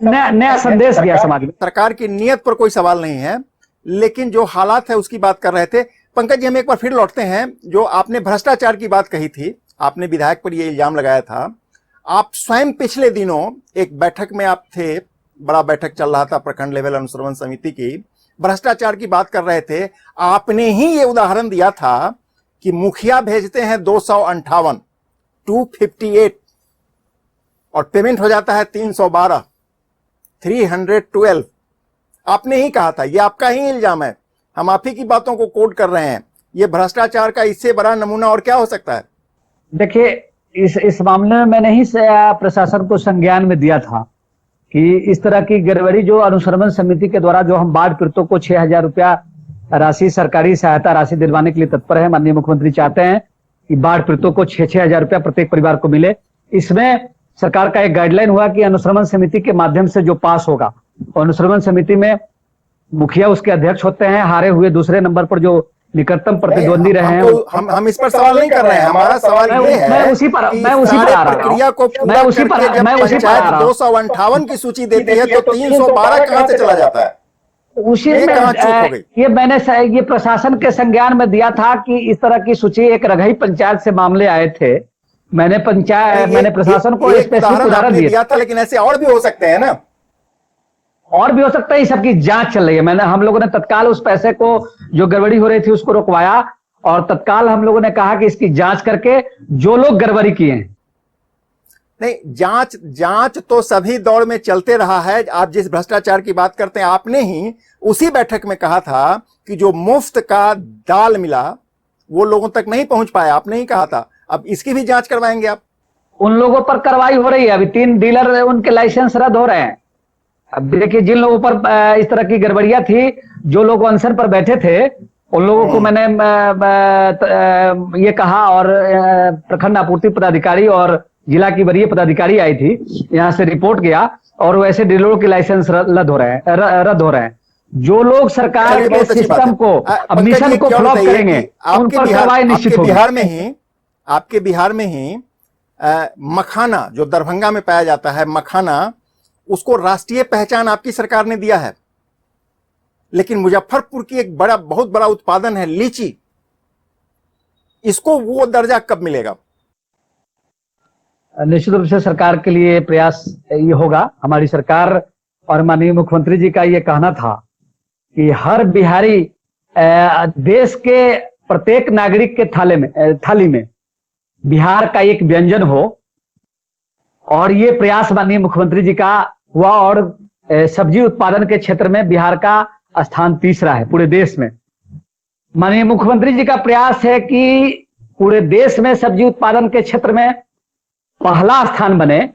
[SPEAKER 2] नया संदेश गया समाज में।
[SPEAKER 1] सरकार की नीयत पर कोई सवाल नहीं है, लेकिन जो हालात है उसकी बात कर रहे थे। पंकज जी, हम एक बार फिर लौटते हैं, जो आपने भ्रष्टाचार की बात कही थी, आपने विधायक पर यह इल्जाम लगाया था। आप स्वयं पिछले दिनों एक बैठक में आप थे बड़ा बैठक चल रहा था प्रखंड लेवल अनुश्रवण समिति की, भ्रष्टाचार की बात कर रहे थे, आपने ही ये उदाहरण दिया था कि मुखिया भेजते हैं 258 258 और पेमेंट हो जाता है 312 312। आपने ही कहा था, ये आपका ही इल्जाम है, हम आप ही की बातों को कोट कर रहे हैं। ये भ्रष्टाचार का इससे बड़ा नमूना और क्या हो सकता है?
[SPEAKER 2] देखिए, इस मामले में मैंने ही प्रशासन को संज्ञान में दिया था कि इस तरह की गड़बड़ी जो अनुश्रवण समिति के द्वारा जो हम बाढ़ पीड़ितों को 6,000 रुपया राशि, सरकारी सहायता राशि दिलवाने के लिए तत्पर है। माननीय मुख्यमंत्री चाहते हैं कि बाढ़ पीड़ितों को 6,000 रुपया प्रत्येक परिवार को मिले। इसमें सरकार का एक गाइडलाइन हुआ कि अनुश्रवण समिति के माध्यम से जो पास होगा, अनुश्रवण समिति में मुखिया उसके अध्यक्ष होते हैं, हारे हुए दूसरे नंबर पर जो निकटतम प्रतिद्वंदी रहे हैं।
[SPEAKER 1] हम इस पर सवाल नहीं कर रहे हैं, हमारा सवाल ये है, मैं उसी पर प्रक्रिया को मैं उसी पर 258 की सूची देती है तो 312 कहां से चला जाता है?
[SPEAKER 2] उसी में ये मैंने ये प्रशासन के संज्ञान में दिया था कि इस तरह की सूची, एक रघई पंचायत से मामले आए थे, मैंने प्रशासन को स्पेसिफिक उदाहरण दिया था।
[SPEAKER 1] लेकिन ऐसे और भी हो सकते हैं ना,
[SPEAKER 2] और भी हो सकता है। सबकी जांच चल रही है। हम लोगों ने तत्काल उस पैसे को, जो गड़बड़ी हो रही थी, उसको रुकवाया और तत्काल हम लोगों ने कहा कि इसकी जांच करके जो लोग गड़बड़ी किए हैं।
[SPEAKER 1] नहीं, जांच तो सभी दौर में चलते रहा है। आप जिस भ्रष्टाचार की बात करते हैं, आपने ही उसी बैठक में कहा था कि जो मुफ्त का दाल मिला वो लोगों तक नहीं पहुंच पाया, आपने ही कहा था। अब इसकी भी जांच करवाएंगे आप?
[SPEAKER 2] उन लोगों पर कार्रवाई हो रही है। अभी 3 डीलर, उनके लाइसेंस रद्द हो रहे हैं। अब देखिए, जिन लोगों पर इस तरह की गड़बड़ियां थी, जो लोग अनशन पर बैठे थे, उन लोगों को मैंने ये कहा, और प्रखंड आपूर्ति पदाधिकारी और जिला की वरीय पदाधिकारी आई थी, यहां से रिपोर्ट गया, और वैसे डीलरों के लाइसेंस रद्द हो रहे हैं। जो लोग सरकार के सिस्टम को, अब मिशन को फ्लॉप करेंगे, उन पर कार्रवाई निश्चित होगी।
[SPEAKER 1] आपके बिहार में ही मखाना, जो दरभंगा में पाया जाता है मखाना, उसको राष्ट्रीय पहचान आपकी सरकार ने दिया है। लेकिन मुजफ्फरपुर की एक बहुत बड़ा उत्पादन है लीची, इसको वो दर्जा कब मिलेगा?
[SPEAKER 2] निश्चित रूप से सरकार के लिए प्रयास ये होगा। हमारी सरकार और माननीय मुख्यमंत्री जी का ये कहना था कि हर बिहारी, देश के प्रत्येक नागरिक के थाली में बिहार का एक व्यंजन हो, और ये प्रयास माननीय मुख्यमंत्री जी का हुआ। और सब्जी उत्पादन के क्षेत्र में बिहार का स्थान 3रा है पूरे देश में। माननीय मुख्यमंत्री जी का प्रयास है कि पूरे देश में सब्जी उत्पादन के क्षेत्र में पहला स्थान बने।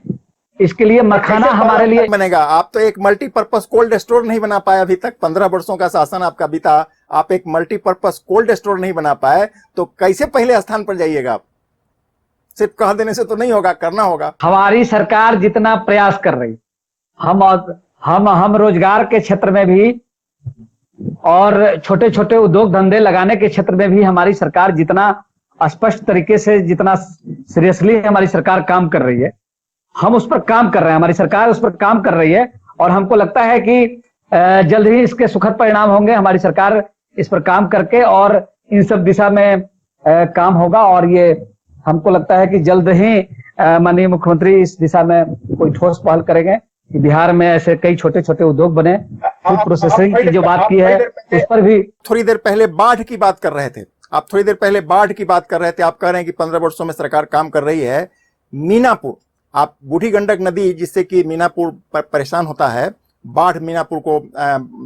[SPEAKER 2] इसके लिए मखाना हमारे लिए
[SPEAKER 1] बनेगा। आप तो एक मल्टीपर्पज कोल्ड स्टोर नहीं बना पाए अभी तक। 15 वर्षों का शासन आपका बीता, आप एक मल्टीपर्पज कोल्ड स्टोर नहीं बना पाए, तो कैसे पहले स्थान पर जाइएगा आप? सिर्फ कह देने से तो नहीं होगा, करना होगा।
[SPEAKER 2] हमारी सरकार जितना प्रयास कर रही, हम रोजगार के क्षेत्र में भी और छोटे छोटे उद्योग धंधे लगाने के क्षेत्र में भी हमारी सरकार जितना स्पष्ट तरीके से, जितना सीरियसली हमारी सरकार काम कर रही है, हम उस पर काम कर रहे हैं, हमारी सरकार उस पर काम कर रही है। और हमको लगता है कि जल्द ही इसके सुखद परिणाम होंगे। हमारी सरकार इस पर काम करके और इन सब दिशा में काम होगा। और ये हमको लगता है कि जल्द ही माननीय मुख्यमंत्री इस दिशा में कोई ठोस पहल करेंगे कि बिहार में ऐसे कई छोटे छोटे उद्योग बने। फूड प्रोसेसिंग की जो बात की है, उस पर भी
[SPEAKER 1] थोड़ी देर पहले बाढ़ की बात कर रहे थे आप। थोड़ी देर पहले बाढ़ की बात कर रहे थे। आप कह रहे हैं कि 15 वर्षों में सरकार काम कर रही है। मीनापुर, आप बूढ़ी गंडक नदी जिससे कि मीनापुर परेशान होता है, बाढ़ मीनापुर को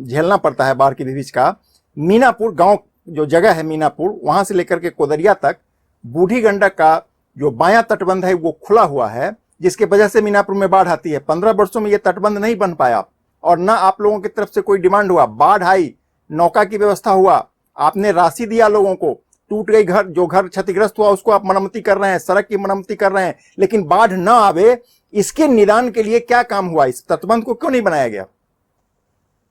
[SPEAKER 1] झेलना पड़ता है, बाढ़ की बीच का। मीनापुर गांव जो जगह है मीनापुर, वहां से लेकर के कोदरिया तक बूढ़ी गंडक का जो बायां तटबंध है वो खुला हुआ है, जिसके वजह से मीनापुर में बाढ़ आती है। 15 वर्षों में ये तटबंध नहीं बन पाया और ना आप लोगों की तरफ से कोई डिमांड हुआ। बाढ़ आई, नौका की व्यवस्था हुआ, आपने राशि दिया लोगों को, टूट गई घर, जो घर क्षतिग्रस्त हुआ उसको आप मरम्मती कर रहे हैं, सड़क की मरम्मती कर रहे हैं। लेकिन बाढ़ ना आवे, इसके निदान के लिए क्या काम हुआ? इस तटबंध को क्यों नहीं बनाया गया?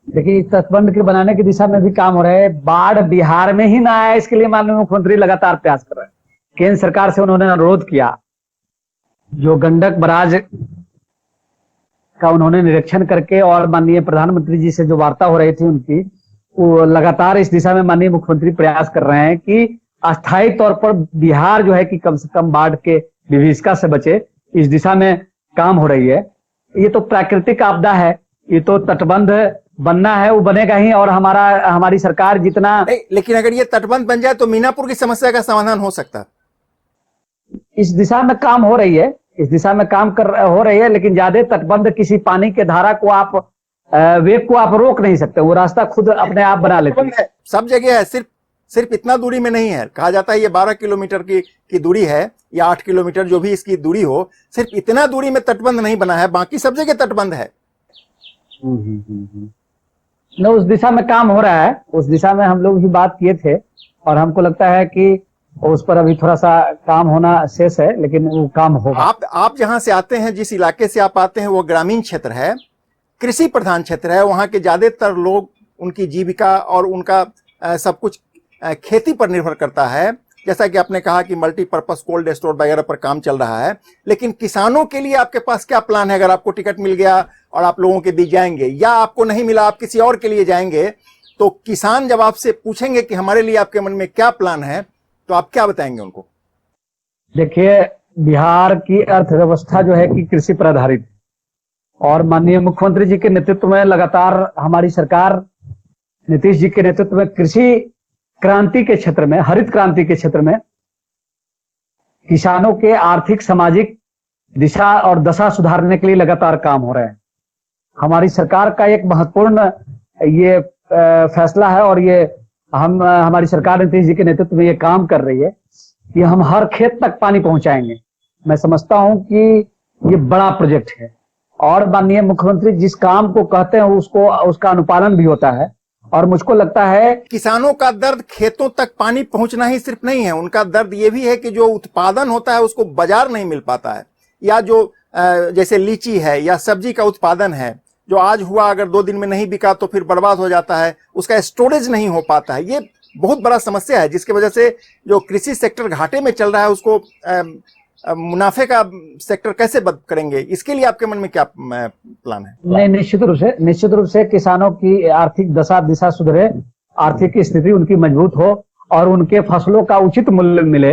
[SPEAKER 2] देखिए, इस तटबंध के बनाने की दिशा में भी काम हो रहा है। बाढ़ बिहार में ही ना आए, इसके लिए माननीय मुख्यमंत्री लगातार प्रयास कर रहे हैं। केंद्र सरकार से उन्होंने अनुरोध किया, जो गंडक बराज का उन्होंने निरीक्षण करके और माननीय प्रधानमंत्री जी से जो वार्ता हो रही थी उनकी, वो लगातार इस दिशा में माननीय मुख्यमंत्री प्रयास कर रहे हैं कि अस्थायी तौर पर बिहार जो है कि कम से कम बाढ़ के विभीषिका से बचे। इस दिशा में काम हो रही है। ये तो प्राकृतिक आपदा है, ये तो तटबंध बनना है, वो बनेगा ही। और हमारी सरकार जितना
[SPEAKER 1] नहीं, लेकिन अगर ये तटबंध बन जाए तो मीनापुर की समस्या का समाधान हो सकता है।
[SPEAKER 2] इस दिशा में काम हो रही है, इस दिशा में काम हो रही है, लेकिन ज्यादा तटबंध किसी पानी के धारा को आप वेग को आप रोक नहीं सकते, वो रास्ता खुद अपने आप बना लेते हैं।
[SPEAKER 1] सब जगह है, सिर्फ इतना दूरी में नहीं है। कहा जाता है ये 12 किलोमीटर की दूरी है या 8 किलोमीटर जो भी इसकी दूरी हो, सिर्फ इतना दूरी में तटबंध नहीं बना है, बाकी सब जगह तटबंध है।
[SPEAKER 2] न उस दिशा में काम हो रहा है, उस दिशा में हम लोग भी बात किए थे और हमको लगता है कि उस पर अभी थोड़ा सा काम होना शेष है, लेकिन वो काम होगा।
[SPEAKER 1] आप जहां से आते हैं, जिस इलाके से आप आते हैं, वो ग्रामीण क्षेत्र है, कृषि प्रधान क्षेत्र है। वहां के ज्यादातर लोग, उनकी जीविका और उनका सब कुछ खेती पर निर्भर करता है। जैसा कि आपने कहा कि मल्टीपर्पज कोल्ड स्टोर वगैरह पर काम चल रहा है, लेकिन किसानों के लिए आपके पास क्या प्लान है? अगर आपको टिकट मिल गया और आप लोगों के बीच जाएंगे, या आपको नहीं मिला, आप किसी और के लिए जाएंगे, तो किसान जब आपसे पूछेंगे कि हमारे लिए आपके मन में क्या प्लान है, तो आप क्या बताएंगे उनको?
[SPEAKER 2] देखिए, बिहार की अर्थव्यवस्था जो है कि कृषि पर आधारित है, और माननीय मुख्यमंत्री जी के नेतृत्व में लगातार हमारी सरकार, नीतीश जी के नेतृत्व में कृषि क्रांति के क्षेत्र में, हरित क्रांति के क्षेत्र में किसानों के आर्थिक सामाजिक दिशा और दशा सुधारने के लिए लगातार काम हो रहे हैं। हमारी सरकार का एक महत्वपूर्ण ये फैसला है, और ये हमारी सरकार नीतीश जी के नेतृत्व में ये काम कर रही है कि हम हर खेत तक पानी पहुंचाएंगे। मैं समझता हूं कि ये बड़ा प्रोजेक्ट है, और माननीय मुख्यमंत्री जिस काम को कहते हैं उसका अनुपालन भी होता है। और मुझको लगता है
[SPEAKER 1] किसानों का दर्द खेतों तक पानी पहुंचना ही सिर्फ नहीं है, उनका दर्द ये भी है कि जो उत्पादन होता है उसको बाजार नहीं मिल पाता है, या जो जैसे लीची है या सब्जी का उत्पादन है, जो आज हुआ अगर 2 दिन में नहीं बिका तो फिर बर्बाद हो जाता है, उसका स्टोरेज नहीं हो पाता है। ये बहुत बड़ा समस्या है, जिसकी वजह से जो कृषि सेक्टर घाटे में चल रहा है, उसको मुनाफे का सेक्टर कैसे बंद करेंगे? इसके लिए आपके मन में क्या प्लान है?
[SPEAKER 2] नहीं, निश्चित रूप से किसानों की आर्थिक दशा दिशा सुधरे, आर्थिक स्थिति उनकी मजबूत हो और उनके फसलों का उचित मूल्य मिले,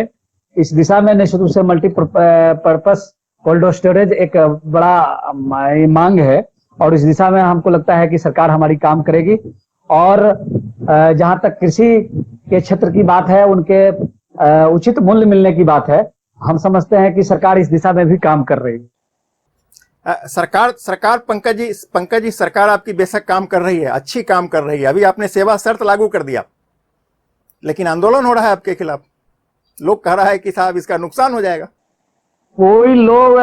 [SPEAKER 2] इस दिशा में निश्चित रूप से मल्टीपर्पज कोल्ड स्टोरेज एक बड़ा मांग है, और इस दिशा में हमको लगता है कि सरकार हमारी काम करेगी। और जहां तक कृषि के क्षेत्र की बात है, उनके उचित मूल्य मिलने की बात है, हम समझते हैं कि सरकार इस दिशा में भी काम कर रही है।
[SPEAKER 1] सरकार पंकज जी सरकार आपकी बेशक काम कर रही है, अच्छी काम कर रही है। अभी आपने सेवा शर्त लागू कर दिया, लेकिन आंदोलन हो रहा है आपके खिलाफ। लोग कह रहा है कि साहब इसका नुकसान हो जाएगा।
[SPEAKER 2] कोई लोग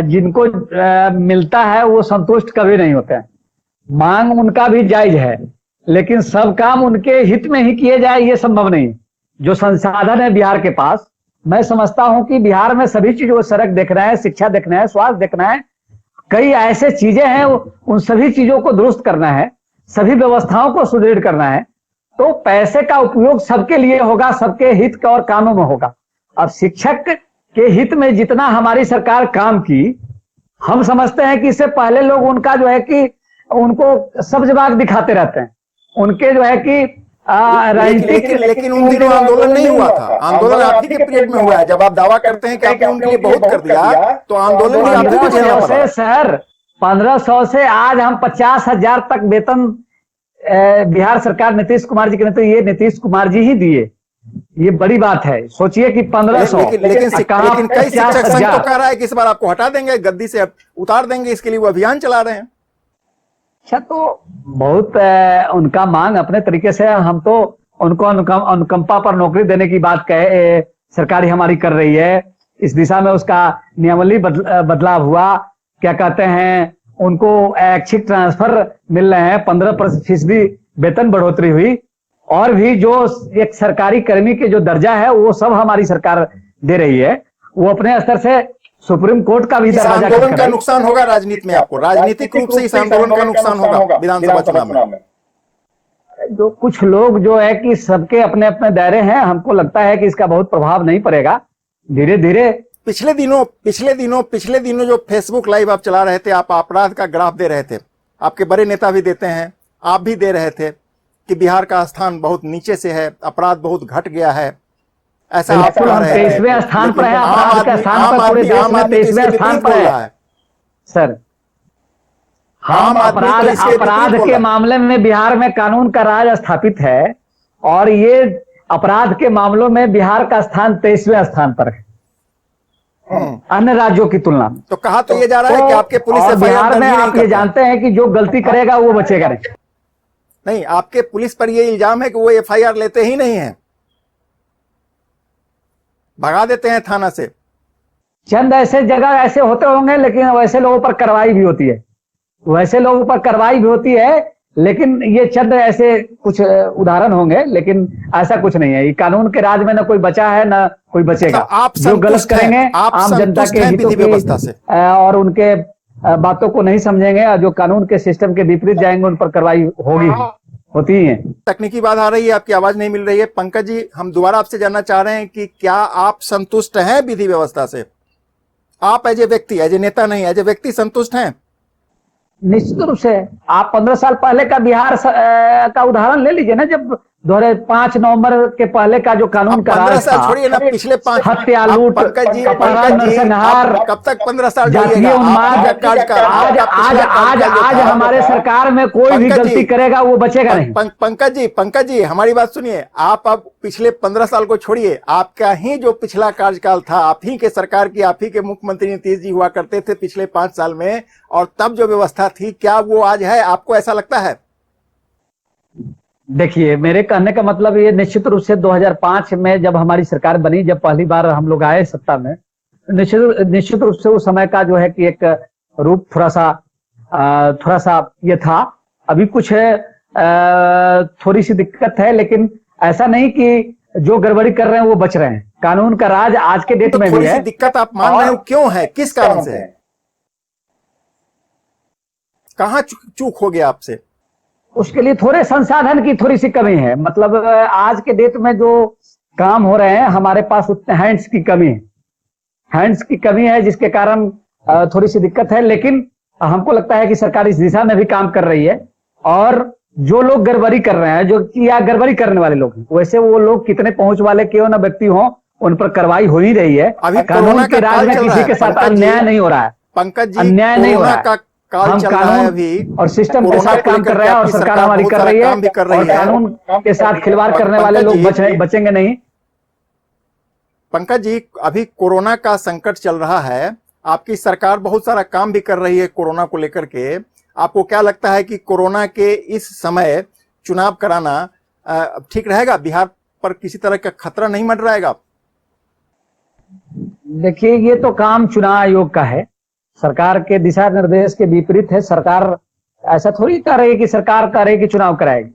[SPEAKER 2] जिनको मिलता है वो संतुष्ट कभी नहीं होते हैं। मांग उनका भी जायज है, लेकिन सब काम उनके हित में ही किए जाए ये संभव नहीं। जो संसाधन है बिहार के पास, मैं समझता हूं कि बिहार में सभी चीजों को, सड़क देखना है, शिक्षा देखना है, स्वास्थ्य देखना है, कई ऐसे चीजें हैं, उन सभी चीजों को दुरुस्त करना है, सभी व्यवस्थाओं को सुदृढ़ करना है, तो पैसे का उपयोग सबके लिए होगा, सबके हित का और कामों में होगा। अब शिक्षक के हित में जितना हमारी सरकार काम की, हम समझते हैं कि इससे पहले लोग उनका जो है कि उनको सब्ज बाग दिखाते रहते हैं, उनके जो है कि
[SPEAKER 1] लेकिन उन दिनों आंदोलन नहीं हुआ था। आंदोलन आप ही के पीरियड में हुआ है। जब आप दावा करते हैं कि आपने उनके लिए बहुत कर दिया, तो आंदोलन भी आप ही को झेलना पड़ा।
[SPEAKER 2] सर 1500 से आज हम 50,000 तक वेतन बिहार सरकार नीतीश कुमार जी के नेतृत्व, ये नीतीश कुमार जी ही दिए। ये बड़ी बात है। सोचिए कि 1500,
[SPEAKER 1] लेकिन कई शिक्षक संघ तो कह रहा है कि इस बार आपको हटा देंगे, गद्दी से उतार देंगे, इसके लिए वो अभियान चला रहे हैं।
[SPEAKER 2] अच्छा, तो बहुत उनका मांग अपने तरीके से, हम तो उनको अनुकंपा पर नौकरी देने की बात कहे सरकार हमारी कर रही है। इस दिशा में उसका नियमावली बदलाव हुआ, क्या कहते हैं, उनको ऐच्छिक ट्रांसफर मिल रहे हैं, 15% वेतन बढ़ोतरी हुई, और भी जो एक सरकारी कर्मी के जो दर्जा है वो सब हमारी सरकार दे रही है। वो अपने स्तर से सुप्रीम कोर्ट का भी दरवाजा
[SPEAKER 1] आंदोलन का नुकसान होगा राजनीति में, आपको राजनीतिक रूप से इस आंदोलन का नुकसान होगा विधानसभा चुनाव में।
[SPEAKER 2] जो कुछ लोग जो है कि सबके अपने अपने दायरे हैं, हमको लगता है कि इसका बहुत प्रभाव नहीं पड़ेगा। धीरे धीरे
[SPEAKER 1] पिछले दिनों जो फेसबुक लाइव आप चला रहे थे, आप अपराध का ग्राफ दे रहे थे, आपके बड़े नेता भी देते हैं, आप भी दे रहे थे कि बिहार का स्थान बहुत नीचे से है, अपराध बहुत घट गया है, ऐसा आप कह रहे थे।
[SPEAKER 2] 23वें स्थान पर है, अपराध का स्थान पर पूरे देश में 23वें स्थान पर है। सर, हम
[SPEAKER 1] आदमी तो
[SPEAKER 2] अपराध
[SPEAKER 1] इसके विपरीत
[SPEAKER 2] अपराध
[SPEAKER 1] बोल
[SPEAKER 2] के
[SPEAKER 1] रहा है।
[SPEAKER 2] मामले में बिहार में कानून का राज स्थापित है, और ये अपराध के मामलों में बिहार का स्थान 23वें स्थान पर है अन्य राज्यों की तुलना में।
[SPEAKER 1] तो कहा तो ये जा रहा है कि आपके पुलिस
[SPEAKER 2] और
[SPEAKER 1] एफआईआर
[SPEAKER 2] बिहार
[SPEAKER 1] दर्ज
[SPEAKER 2] में
[SPEAKER 1] ही नहीं
[SPEAKER 2] आप ये
[SPEAKER 1] करता है।
[SPEAKER 2] जानते हैं कि जो गलती करेगा वो बचेगा नहीं।
[SPEAKER 1] नहीं, आपके पुलिस पर ये इल्जाम है कि वो एफआईआर लेते ही नहीं है, भगा देते हैं थाना से।
[SPEAKER 2] चंद ऐसे जगह ऐसे होते होंगे, लेकिन वैसे लोगों पर कार्रवाई भी होती है, वैसे लोगों पर कार्रवाई भी होती है, लेकिन ये चंद ऐसे कुछ उदाहरण होंगे, लेकिन ऐसा कुछ नहीं है। ये कानून के राज में ना कोई बचा है ना कोई बचेगा।
[SPEAKER 1] मतलब आप
[SPEAKER 2] जो गलत
[SPEAKER 1] संतुष्ट हैं,
[SPEAKER 2] करेंगे
[SPEAKER 1] आप
[SPEAKER 2] आम जनता
[SPEAKER 1] संतुष्ट
[SPEAKER 2] के
[SPEAKER 1] हैं
[SPEAKER 2] हितों
[SPEAKER 1] विधि
[SPEAKER 2] की
[SPEAKER 1] व्यवस्था से?
[SPEAKER 2] और उनके बातों को नहीं समझेंगे, और जो कानून के सिस्टम के विपरीत जाएंगे उन पर कार्रवाई होगी, होती ही है।
[SPEAKER 1] तकनीकी बाधा आ रही है, आपकी आवाज नहीं मिल रही है। पंकज जी, हम दोबारा आपसे जानना चाह रहे हैं कि क्या आप संतुष्ट हैं विधि व्यवस्था से? आप एज ए व्यक्ति, एज ए नेता नहीं, एज ए व्यक्ति संतुष्ट हैं?
[SPEAKER 2] निश्चित रूप से। आप 15 साल पहले का बिहार का उदाहरण ले लीजिए ना, जब 5 नवंबर के पहले का जो कानून
[SPEAKER 1] अब
[SPEAKER 2] का
[SPEAKER 1] 15
[SPEAKER 2] राज
[SPEAKER 1] साल
[SPEAKER 2] था,
[SPEAKER 1] छोड़िए ना, पिछले 5।
[SPEAKER 2] हत्या,
[SPEAKER 1] अब
[SPEAKER 2] लूट,
[SPEAKER 1] पंकज जी,
[SPEAKER 2] अपहरण, नरसंहार,
[SPEAKER 1] आप कब तक 15 साल
[SPEAKER 2] जातीय
[SPEAKER 1] जाइएगा?
[SPEAKER 2] उन्माद।
[SPEAKER 1] आपका कार्यकाल,
[SPEAKER 2] आज
[SPEAKER 1] आपका
[SPEAKER 2] आज
[SPEAKER 1] पिछला
[SPEAKER 2] आज
[SPEAKER 1] कार्यकाल जो
[SPEAKER 2] आज
[SPEAKER 1] था,
[SPEAKER 2] हमारे सरकार में कोई भी
[SPEAKER 1] पंकज जी,
[SPEAKER 2] गलती करेगा वो बचेगा नहीं।
[SPEAKER 1] पंकज जी, हमारी बात सुनिए। आप अब पिछले 15 साल को छोड़िए, आपका ही जो पिछला कार्यकाल था, आप ही के सरकार की, आप ही के मुख्यमंत्री नीतीश जी हुआ करते थे पिछले 5 साल में, और तब जो व्यवस्था थी, क्या वो आज है? आपको ऐसा लगता है?
[SPEAKER 2] देखिए, मेरे कहने का मतलब ये, निश्चित रूप से 2005 में जब हमारी सरकार बनी, जब पहली बार हम लोग आए सत्ता में, निश्चित रूप से उस समय का जो है कि एक रूप थोड़ा सा ये था। अभी कुछ थोड़ी सी दिक्कत है, लेकिन ऐसा नहीं कि जो गड़बड़ी कर रहे हैं वो बच रहे हैं। कानून का राज आज के डेट
[SPEAKER 1] तो
[SPEAKER 2] में भी
[SPEAKER 1] थोड़ी सी
[SPEAKER 2] है।
[SPEAKER 1] दिक्कत आप मान रहे हो, क्यों है? किस कारण से है? कहां चूक हो गया आपसे?
[SPEAKER 2] उसके लिए थोड़े संसाधन की थोड़ी सी कमी है। मतलब आज के डेट में जो काम हो रहे हैं, हमारे पास उतने हैंड्स की कमी है, हैंड्स की कमी है, जिसके कारण थोड़ी सी दिक्कत है। लेकिन हमको लगता है कि सरकार इस दिशा में भी काम कर रही है, और जो लोग गड़बड़ी कर रहे हैं, जो या गड़बड़ी करने वाले लोग हैं, वैसे वो लोग कितने पहुंच वाले क्यों ना व्यक्ति हों, उन पर कार्रवाई हो ही रही है।
[SPEAKER 1] अभी
[SPEAKER 2] कानून
[SPEAKER 1] कोरोना
[SPEAKER 2] के
[SPEAKER 1] का
[SPEAKER 2] राज
[SPEAKER 1] काल
[SPEAKER 2] में
[SPEAKER 1] चल रहा
[SPEAKER 2] किसी
[SPEAKER 1] है,
[SPEAKER 2] के साथ
[SPEAKER 1] पंकज जी।
[SPEAKER 2] अन्याय नहीं हो रहा है,
[SPEAKER 1] पंकज जी,
[SPEAKER 2] अन्याय नहीं हो रहा
[SPEAKER 1] कोरोना
[SPEAKER 2] है।
[SPEAKER 1] का काल
[SPEAKER 2] हम
[SPEAKER 1] चल रहा है अभी,
[SPEAKER 2] कानून और सिस्टम के
[SPEAKER 1] कोरोना
[SPEAKER 2] साथ
[SPEAKER 1] को
[SPEAKER 2] काम
[SPEAKER 1] लेकर
[SPEAKER 2] कर
[SPEAKER 1] के
[SPEAKER 2] रहे हैं, और
[SPEAKER 1] आपकी
[SPEAKER 2] सरकार
[SPEAKER 1] सरकार
[SPEAKER 2] हमारी
[SPEAKER 1] बहुत
[SPEAKER 2] कर
[SPEAKER 1] सारा
[SPEAKER 2] रही है,
[SPEAKER 1] काम भी कर रही
[SPEAKER 2] और
[SPEAKER 1] है।
[SPEAKER 2] कानून के साथ खिलवाड़ करने वाले
[SPEAKER 1] पंकज
[SPEAKER 2] लोग
[SPEAKER 1] जी,
[SPEAKER 2] बचेंगे नहीं।
[SPEAKER 1] पंकज जी, अभी कोरोना का संकट चल रहा है, आपकी सरकार बहुत सारा काम भी कर रही है कोरोना को लेकर के। आपको क्या लगता है कि कोरोना के इस समय चुनाव कराना ठीक रहेगा? बिहार पर किसी तरह का खतरा नहीं मंडराएगा?
[SPEAKER 2] देखिए, ये तो काम चुनाव आयोग का है, सरकार के दिशा निर्देश के विपरीत है। सरकार ऐसा थोड़ी कर रही है कि सरकार कह रही है कि चुनाव कराएगी।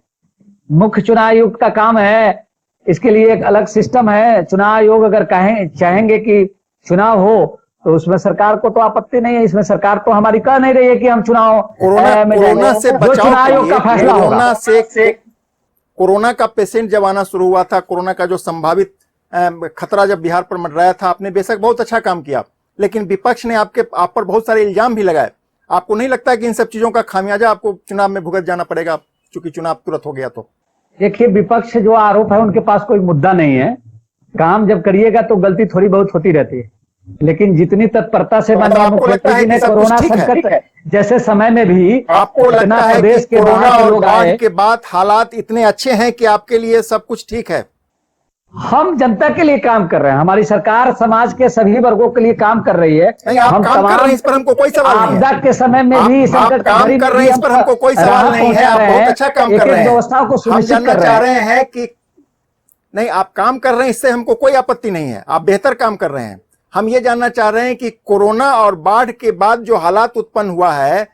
[SPEAKER 2] मुख्य चुनाव आयोग का काम है, इसके लिए एक अलग सिस्टम है। चुनाव आयोग अगर चाहेंगे कि चुनाव हो, तो उसमें सरकार को तो आपत्ति नहीं है। इसमें सरकार तो हमारी कह नहीं रही है कि हम चुनाव में
[SPEAKER 1] कोरोना
[SPEAKER 2] जाएंगे।
[SPEAKER 1] से
[SPEAKER 2] जो
[SPEAKER 1] बचाव
[SPEAKER 2] चुनाव
[SPEAKER 1] के
[SPEAKER 2] आयोग का
[SPEAKER 1] लिए,
[SPEAKER 2] फैसला होगा।
[SPEAKER 1] कोरोना का पेशेंट जब आना शुरू हुआ था, कोरोना का जो संभावित खतरा जब बिहार पर मंडराया था, आपने बेशक बहुत अच्छा काम किया, लेकिन विपक्ष ने आप पर बहुत सारे इल्जाम भी लगाए। आपको नहीं लगता कि इन सब चीजों का खामियाजा आपको चुनाव में भुगत जाना पड़ेगा, क्योंकि चुनाव तुरंत हो गया? तो
[SPEAKER 2] देखिए, विपक्ष जो आरोप है, उनके पास कोई मुद्दा नहीं है। काम जब करिएगा तो गलती थोड़ी बहुत होती रहती है, लेकिन जितनी तत्परता से माननीय मुख्यमंत्री जी ने कोरोना संकट जैसे समय में भी
[SPEAKER 1] आपको लगता है कि
[SPEAKER 2] प्रदेश के
[SPEAKER 1] कोरोना
[SPEAKER 2] बाहर के
[SPEAKER 1] और
[SPEAKER 2] लोग
[SPEAKER 1] बाढ़
[SPEAKER 2] आए,
[SPEAKER 1] के बाद हालात इतने अच्छे हैं कि आपके लिए सब कुछ ठीक है?
[SPEAKER 2] हम जनता के लिए काम कर रहे हैं। हमारी सरकार समाज के सभी वर्गों के लिए काम कर रही है।
[SPEAKER 1] नहीं, आप
[SPEAKER 2] हम
[SPEAKER 1] काम कर रहे हैं, इस पर हमको कोई सवाल नहीं
[SPEAKER 2] आपदा
[SPEAKER 1] है।
[SPEAKER 2] के समय में भी,
[SPEAKER 1] आप
[SPEAKER 2] संकट
[SPEAKER 1] काम कर रहे हैं, इस पर हमको कोई सवाल नहीं है। आप बहुत अच्छा काम कर रहे हैं।
[SPEAKER 2] व्यवस्थाओं को
[SPEAKER 1] हम
[SPEAKER 2] सुनिश्चित
[SPEAKER 1] जानना
[SPEAKER 2] कर
[SPEAKER 1] चाह
[SPEAKER 2] रहे
[SPEAKER 1] रहे हैं कि नहीं, आप काम कर रहे हैं, इससे हमको कोई आपत्ति नहीं है, आप बेहतर काम कर रहे हैं। हम ये जानना चाह रहे हैं कि कोरोना और बाढ़ के बाद जो हालात उत्पन्न हुआ है,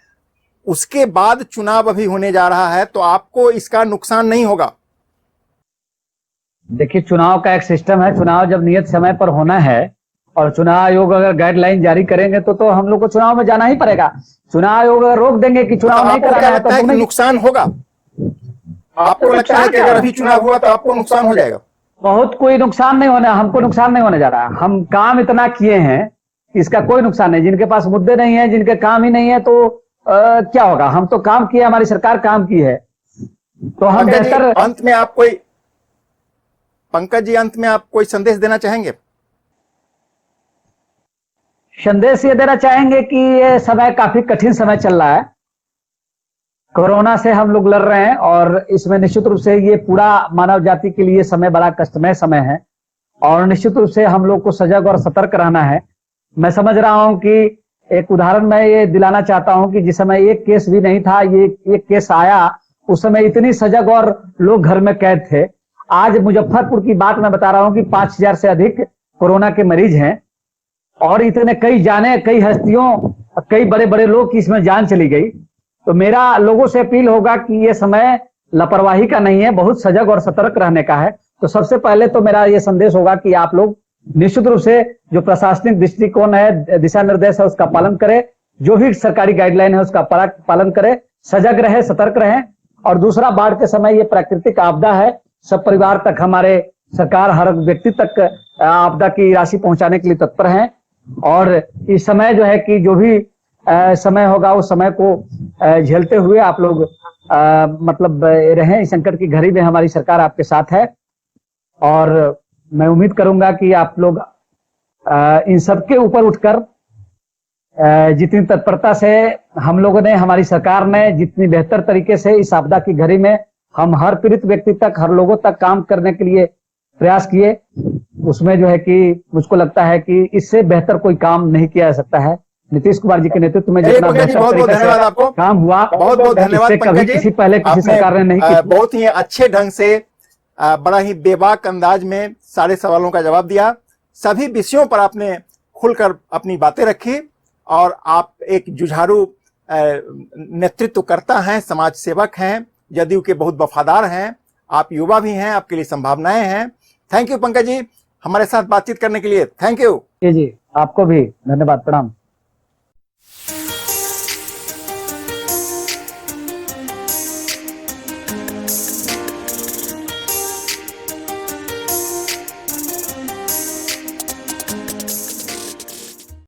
[SPEAKER 1] उसके बाद चुनाव अभी होने जा रहा है, तो आपको इसका नुकसान नहीं होगा?
[SPEAKER 2] देखिए, चुनाव का एक सिस्टम है। चुनाव जब नियत समय पर होना है, और चुनाव आयोग अगर गाइडलाइन जारी करेंगे, तो हम लोग को चुनाव में जाना ही पड़ेगा। चुनाव आयोग अगर रोक देंगे कि चुनाव नहीं कराना है, तो
[SPEAKER 1] नुकसान होगा? आपको लगता है कि अगर अभी चुनाव हुआ तो आपको नुकसान हो जाएगा?
[SPEAKER 2] बहुत कोई नुकसान नहीं होना, हमको नुकसान नहीं होने जा रहा है। हम काम इतना किए हैं, इसका कोई नुकसान नहीं। जिनके पास मुद्दे नहीं है, जिनके काम ही नहीं है, तो क्या होगा? हम तो काम किए, हमारी सरकार काम की है, तो हम बेहतर।
[SPEAKER 1] पंकज जी, अंत में आप कोई संदेश देना चाहेंगे?
[SPEAKER 2] संदेश ये देना चाहेंगे कि ये समय काफी कठिन समय चल रहा है, कोरोना से हम लोग लड़ रहे हैं और इसमें निश्चित रूप से ये पूरा मानव जाति के लिए समय बड़ा कष्टमय समय है और निश्चित रूप से हम लोग को सजग और सतर्क रहना है। मैं समझ रहा हूं कि एक उदाहरण मैं ये दिलाना चाहता हूं कि जिस समय एक केस भी नहीं था, ये एक केस आया, उस समय इतनी सजग और लोग घर में कैद थे। आज मुजफ्फरपुर की बात मैं बता रहा हूं कि 5000 से अधिक कोरोना के मरीज हैं और इतने कई जाने, कई हस्तियों, कई बड़े बड़े लोग की इसमें जान चली गई। तो मेरा लोगों से अपील होगा कि ये समय लापरवाही का नहीं है, बहुत सजग और सतर्क रहने का है। तो सबसे पहले तो मेरा ये संदेश होगा कि आप लोग निश्चित रूप से जो प्रशासनिक दृष्टिकोण है, दिशा निर्देश है, उसका पालन करें। जो भी सरकारी गाइडलाइन है उसका पालन करें, सजग रहे, सतर्क रहें। और दूसरा, बाढ़ के समय ये प्राकृतिक आपदा है, सब परिवार तक हमारे सरकार हर व्यक्ति तक आपदा की राशि पहुंचाने के लिए तत्पर है। और इस समय जो है कि जो भी समय होगा उस समय को झेलते हुए आप लोग मतलब रहें। इस संकट की घड़ी में हमारी सरकार आपके साथ है और मैं उम्मीद करूंगा कि आप लोग इन सबके ऊपर उठकर जितनी तत्परता से हम लोगों ने, हमारी सरकार ने जितनी बेहतर तरीके से इस आपदा की घड़ी में हम हर पीड़ित व्यक्ति तक, हर लोगों तक काम करने के लिए प्रयास किए, उसमें जो है कि मुझको लगता है कि इससे बेहतर कोई काम नहीं किया जा सकता है। नीतीश कुमार जी के नेतृत्व में जितना बेहतर तरीके से आपको काम हुआ,
[SPEAKER 1] बहुत बहुत धन्यवाद
[SPEAKER 2] कभी किसी पहले किसी सरकार ने नहीं किया।
[SPEAKER 1] बहुत ही अच्छे ढंग से, बड़ा ही बेबाक अंदाज में सारे सवालों का जवाब दिया। सभी विषयों पर आपने खुलकर अपनी बातें रखी और आप एक जुझारू नेतृत्वकर्ता हैं, समाज सेवक हैं, जदयू के बहुत वफादार हैं, आप युवा भी हैं, आपके लिए संभावनाएं हैं। थैंक यू पंकज जी, हमारे साथ बातचीत करने के लिए। Thank you.
[SPEAKER 2] जी, आपको भी धन्यवाद, प्रणाम।